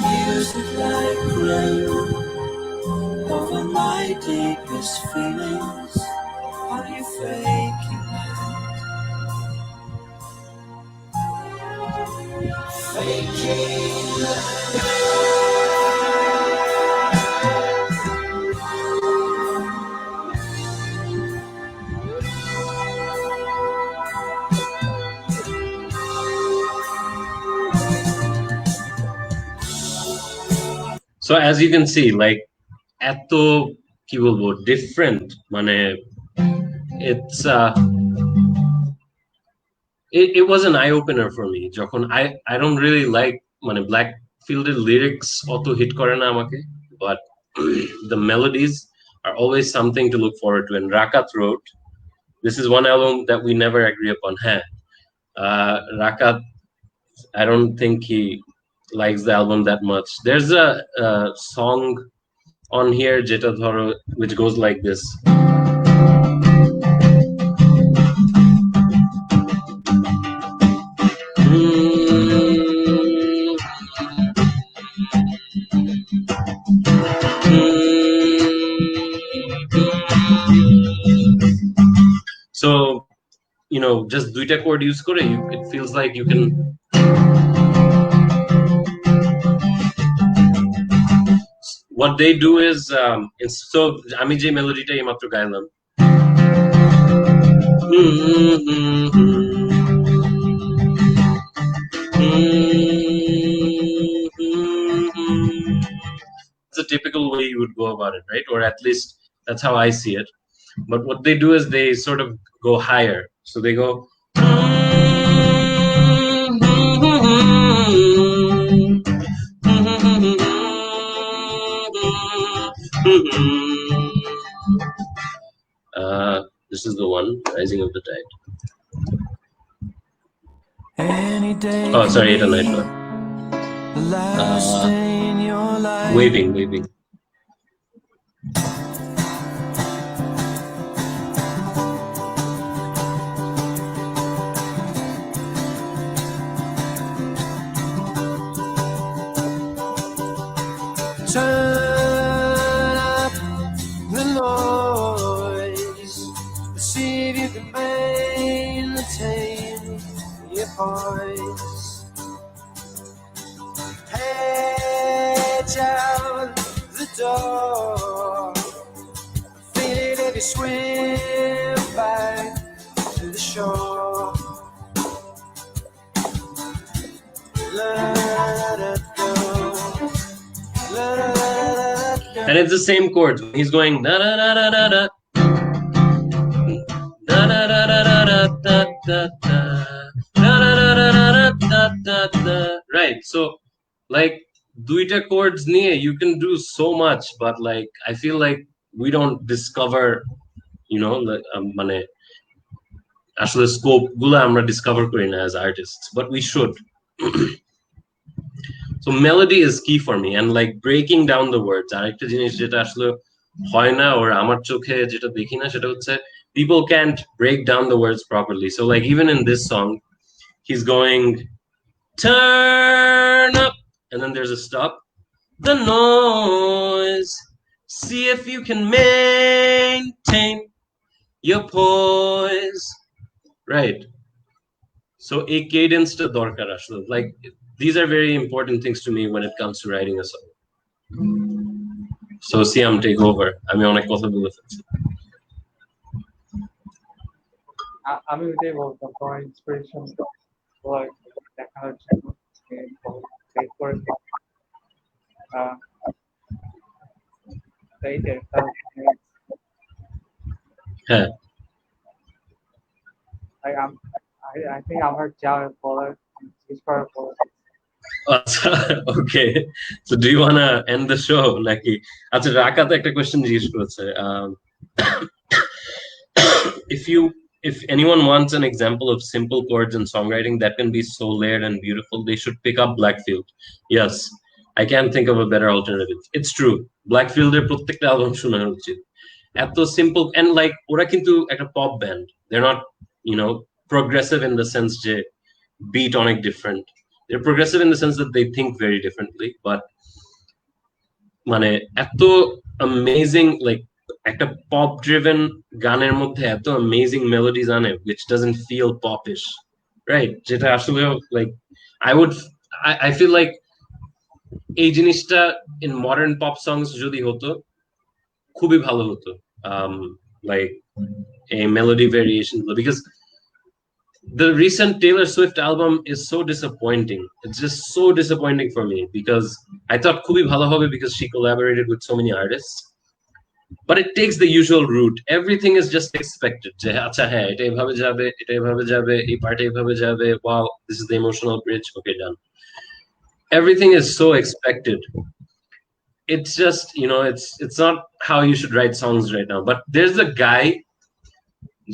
Music like rain over my deepest feelings. Are you faking that? Faking that. So as you can see, like এত কি বলবো different মানে it's it was an eye opener for me যখন I don't really like মানে black fielded lyrics অত hit করে না আমাকে, but the melodies are always something to look forward to. And Rakat wrote, this is one album that we never agree upon. Rakat, I don't think he likes the album that much. There's a song on here jeta dhoro which goes like this. So, you know, just duita chord use kore, it feels like you can what they do is so ami je melody ta ematro gailam, it's a typical way you would go about it, right? Or at least that's how I see it. But what they do is they sort of go higher. So they go this is the one, Rising of the Tide. Oh, sorry, it's a night one. Waving. Turn up the noise, see if you can maintain your poise. Head out the door, feel it if you swim back to the shore. Let it go. And it's the same chords. He's going da da da da da da da da da da da da da da da. Right. So like duita chords niye you can do so much, but like I feel like we don't discover, you know, like মানে আসলে scope গুলো আমরা discover করি না as artists, but we should. So melody is key for me, and like breaking down the words. আরেকটা জিনিস যেটা আসলে হয় না or আমার চোখে যেটা দেখি না সেটা হচ্ছে people can't break down the words properly. So like even in this song he's going turn up and then there's a stop, the noise, see if you can maintain your poise, right? So a cadence to dorkar ashlo, like these are very important things to me when it comes to writing a song. So Siam, take over. আমি অনেক কথা বলে ফেলছি। আমি ওইটাই বলতাম, তোমার inspiration দেখানোর জন্য হ্যাঁ, I think আমার যা বলার জিজ্ঞেস করার পর okay. So do you want to end the show নাকি? আচ্ছা, রাকাত একটা কোশ্চেন জিজ্ঞেস করেছে, if anyone wants an example of simple chords in songwriting that can be so layered and beautiful, they should pick up Blackfield. Yes, I can't think of a better alternative. It's true. Blackfield এর প্রত্যেকটা album শোনা উচিত, এত simple and like ওরা কিন্তু একটা pop band, they're not progressive in the sense যে beat অনেক different, they're progressive in the sense that they think very differently, but মানে এত amazing like একটা pop driven গানের মধ্যে এত amazing melodies আনে which doesn't feel popish, right? যেটা আসলে like I feel like এই জিনিসটা in modern pop songs যদি হতো খুবই ভালো হতো, like a melody variation, because the recent Taylor Swift album is so disappointing. It's just so disappointing for me because I thought খুবই ভালো হবে because she collaborated with so many artists, but it takes the usual route. Everything is just expected. যে আচ্ছা হ্যাঁ এটা এভাবে যাবে, এটা এভাবে যাবে, এই পার্ট এভাবে যাবে, wow, this is the emotional bridge, okay, done. Everything is so expected. It's just it's not how you should write songs right now. But there's a guy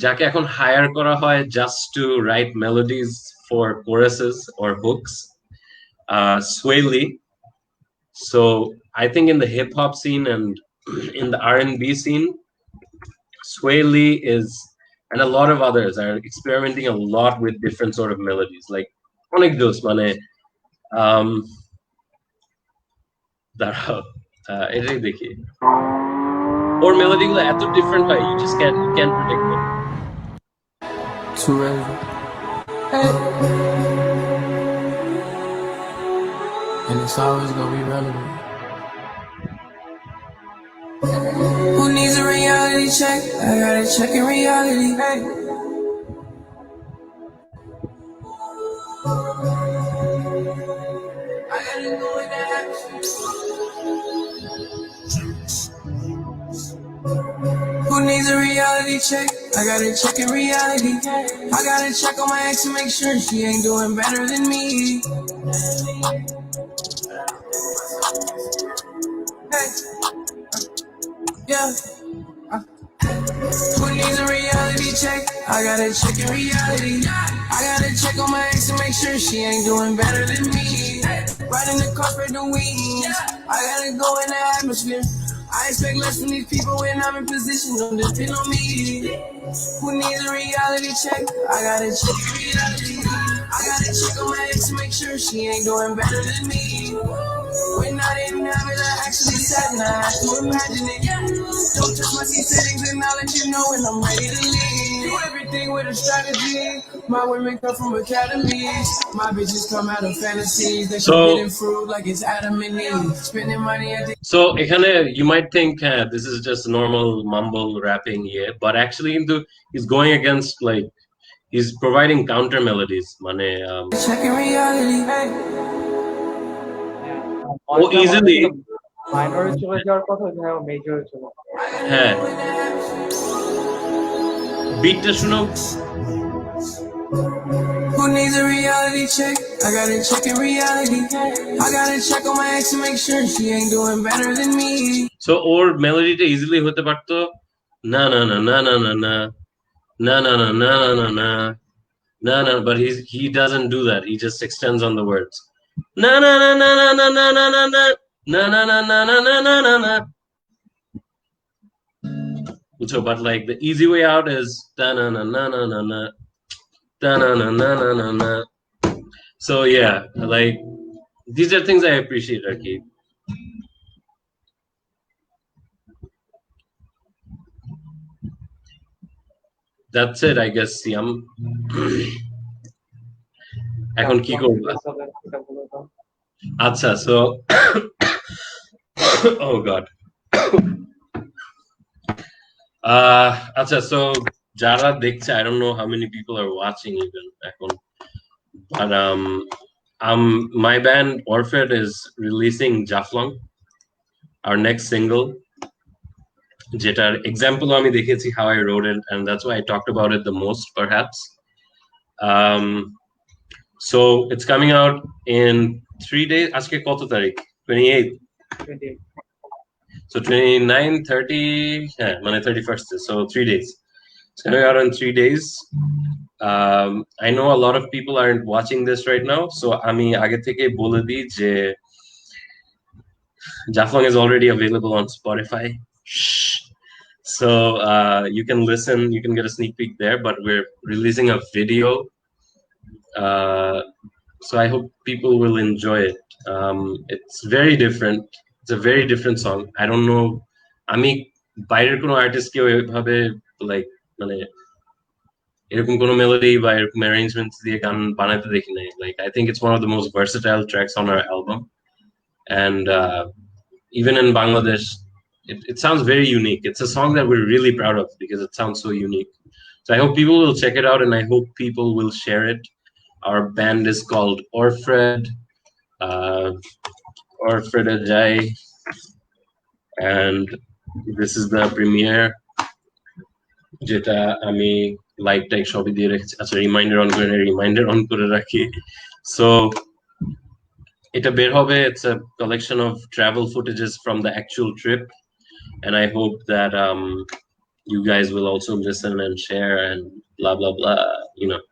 যাকে এখন হায়ার করা হয় just to write melodies for choruses or hooks, Sway Lee. So I think in the hip hop scene and in the R&B scene, Sway Lee is, and a lot of others are experimenting a lot with different sort of melodies, like অনেক জোস মানে দাঁড়াও এটাই দেখি ওর melody গুলো এত different হয়, you just can't predict them. Too ready. Hey. And it's always gonna be relevant. Who needs a reality check? I gotta check in reality. Hey. I gotta go in that action. Who needs a reality check? I gotta check in reality. I gotta check on my ex to make sure she ain't doing better than me. Hey. Yeah. Who needs a reality check? I gotta check in reality. I gotta check on my ex to make sure she ain't doing better than me. Riding the car for the wings. I gotta go in the atmosphere. I expect less from these people when I'm in position. Don't depend on me. Who needs a reality check? I gotta check reality. I gotta check on my ex to make sure she ain't doing better than me. When I didn't have it, I actually sat and I had to imagine it. Don't touch my seat settings and I'll let you know when I'm ready to leave. Do everything with a strategy. My women come from academies. My bitches come out of fantasies. They forbidden fruit like it's Adam and Eve. Spending money at the... So এখানে you might think this is just normal mumble rapping, yeah, but actually he's going against, like, he's providing counter melodies. মানে checking reality. Hey. easily মাইনরে চলে যাওয়ার কথা, মেজরে চলে। হ্যাঁ, বিটটা শুনো। Who needs a reality check? I gotta check in reality. I gotta check on my ex to make sure she ain't doing better than me. So or মেলোডিটা easily হতে পারতো না না না না না না না না না না না না না না না না, but he doesn't do that. He just extends on the words. Na na na na na na na na na na na na na na na na na na. So, but like the easy way out is da na na na na na na da na na na na na na. So yeah, like these are things I appreciate, Arki. That's it, I guess. Siam. এখন কি করব? আচ্ছা, so oh god. আচ্ছা, so যারা দেখছে, I don't know how many people are watching even এখন, but my band Orphed is releasing Jaflong, our next single, যেটার example আমি দেখেছি how I wrote it, and that's why I talked about it the most perhaps. So it's coming out in 3 days. আজকে কত তারিখ? 28th. So 29, 30, yeah, মানে 31st. So 3 days. It's coming out in 3 days. I know a lot of people aren't watching this right now, so আমি আগে থেকে বলে দিই যে Jaflong is already available on Spotify. So you can listen, you can get a sneak peek there, but we're releasing a video. So I hope people will enjoy it. It's very different. It's a very different song. I don't know. আমি বাইরের কোনো আর্টিস্টকেও এভাবে like মানে এরকম কোনো melody বা এরকম arrangements দিয়ে গান বানাতে দেখি নাই। Like I think it's one of the most versatile tracks on our album, and even in Bangladesh, it sounds very unique. It's a song that we're really proud of because it sounds so unique. So I hope people will check it out, and I hope people will share it. Our band is called Orfred, Orfred Ajay, and this is the premiere. যেটা আমি like টাইক সবই দিয়ে রেখেছি। আচ্ছা, reminder on করে রাখি। So এটা বের হবে। It's a collection of travel footages from the actual trip, and I hope that you guys will also listen and share and blah blah blah, you know.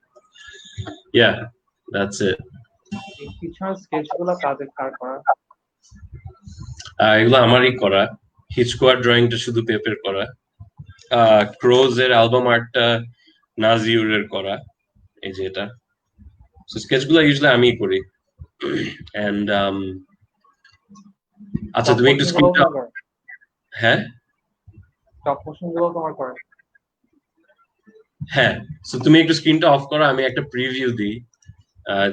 Yeah, that's it. এই পিছনের স্কেচগুলো কার করা? এগুলো আমারই করা। হিচকোয়ার ড্রয়িংটা শুধু পেপের করা। ক্রোজ এর অ্যালবাম আর্টটা নাজিউরের করা, এই যে এটা। সো স্কেচগুলো ইউজুয়ালি আমিই করি। এন্ড আচ্ছা, তুমি একটু স্ক্রিনটা, হ্যাঁ টপ মোশনগুলো তোমার করা? হ্যাঁ। সো তুমি একটু স্ক্রিনটা অফ করো, আমি একটা প্রিভিউ দিই।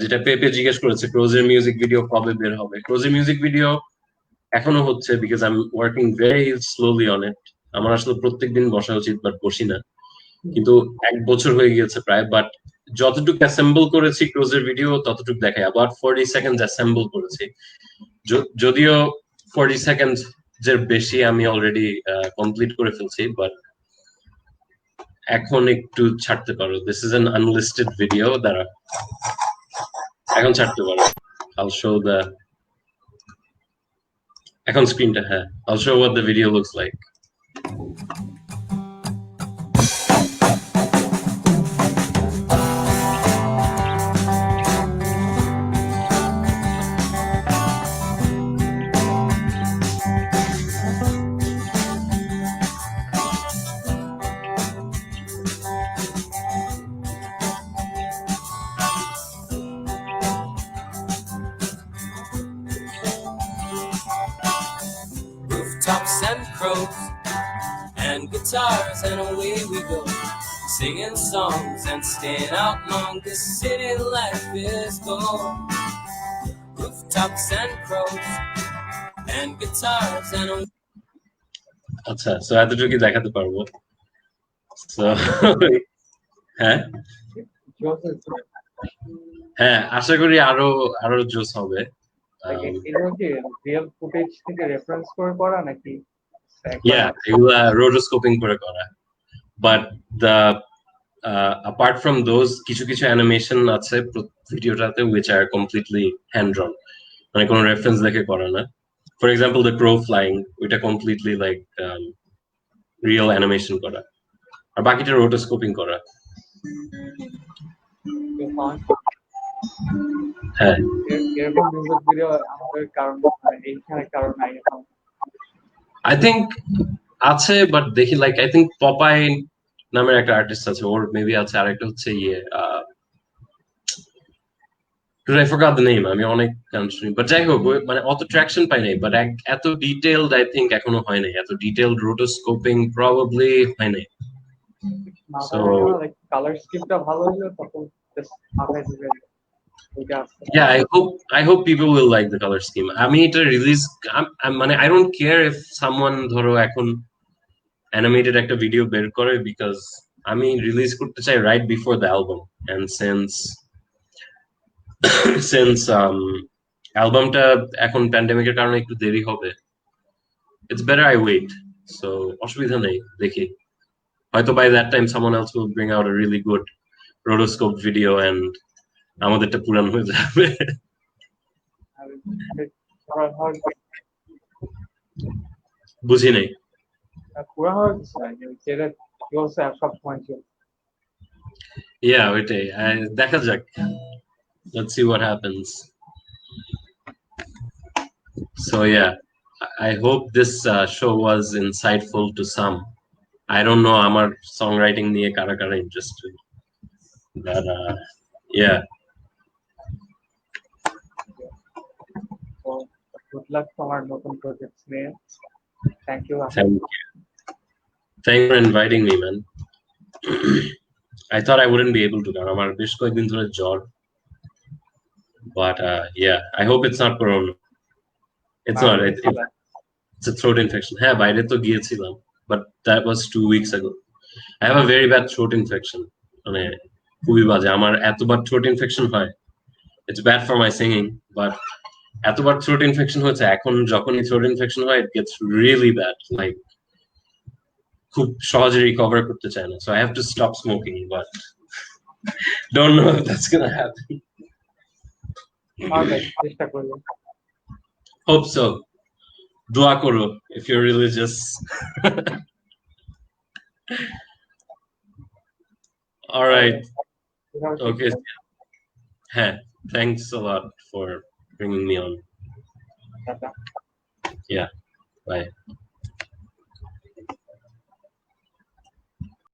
যেটা পেপে জিজ্ঞেস করেছে ক্রোজের মিউজিক ভিডিও কবে বের হবে। ক্রোজের মিউজিক ভিডিও এখনো হচ্ছে, because I am working very slowly on it. আমার আসলে প্রত্যেকদিন বসা উচিত, বাট বসি না। কিন্তু 1 বছর হয়ে গিয়েছে প্রায়, বাট যতটুকু অ্যাসেম্বল করেছি ক্রোজের ভিডিও ততটুকু দেখাই। আবার 40 সেকেন্ড অ্যাসেম্বল করেছি, যদিও 40 সেকেন্ড এর বেশি আমি অলরেডি কমপ্লিট করে ফেলছি, বাট এখন একটু ছাড়তে পারো। This is an unlisted video, দ্বারা এখন ছাড়তে পারো। I'll show the এখন স্ক্রিনটা, হ্যাঁ, I'll show what the video looks like. Rooftops and crows and guitars, and away we go, singing songs and staying out long. This city life is gold. Rooftops and crows and guitars, and away. আচ্ছা, so এতটুকু দেখাতে পারবো। So হ্যাঁ হ্যাঁ, আশা করি আরো আরো জোস হবে। এগুলো কি রিয়েল ফুটেজ থেকে রেফারেন্স করে করা নাকি? এগুলা রোটোস্কোপিং করে করা, but the apart from those, কিছু কিছু অ্যানিমেশন আছে ভিডিওটাতে which are completely hand drawn, মানে কোনো রেফারেন্স দেখে করা না। For example the crow flying, ওইটা কমপ্লিটলি লাইক রিয়েল অ্যানিমেশন করা, আর বাকিটা রোটোস্কোপিং করা। হ্যাঁ, এরকম মিউজিক ভিডিও আমাদের কারণ এইখানে কারণ নাই এখন। আই থিঙ্ক আছে, বাট দেখি লাইক আই থিঙ্ক পপাই নামের একটা আর্টিস্ট আছে, ওর মেবি আছে। আর একটা হচ্ছে ইয়ে, I forgot the name, আমি অনেক গান শুনি, বাট যাই হোক, মানে অত ট্র্যাকশন পাই নাই, বাট এত ডিটেইলড আই থিঙ্ক এখনো হয় নাই। এত ডিটেইলড রোটোস্কোপিং প্রবাবলি হয় নাই। সো কালার স্কিমটা ভালো হলো তখন মাথায় ঢুকে যায়। Yeah, I hope people will like the color scheme. আমি এটা রিলিজ, মানে I don't care if someone ধরো এখন animated একটা ভিডিও বের করে, because আমি রিলিজ করতে চাই right before the album, and since অ্যালবামটা এখন প্যান্ডেমিকের কারণে একটু দেরি হবে, it's better I wait. So অসুবিধা নেই, দেখি হয়তো by that time someone else will bring out a really good rotoscope video and আমাদেরটা পুরান হয়ে যাবে। বুঝি নাই। Yeah, ওইটাই, দেখা যাক। Let's see what happens. So yeah, I hope this show was insightful to some. I don't know আমার songwriting নিয়ে কারা কারা interested, but yeah. So good luck তোমার নতুন projects নিয়ে. Thank you. Thank you. Thanks for inviting me, man. I thought I wouldn't be able to কারণ আমার বেশ কয়েকদিন ধরে জ্বর, but yeah, I hope it's not corona. It's not. It's a throat infection. হ্যাঁ বাইরে তো গিয়েছিলাম, but that was 2 weeks ago. I have a very bad throat infection. মানে খুবই বাজে, আমার এতবার throat infection হয়. It's bad for my singing, but এতবার throat infection হয়েছে, এখন যখনই throat infection হয় it gets really bad, like খুব সহজে recover করতে চায় না, so I have to stop smoking, but don't know if that's gonna happen. Alright, চেষ্টা করবো. Hope so. Dua koro if you're religious. All right. Okay. Hey, thanks a lot for bringing me on. Tata. Yeah. Bye.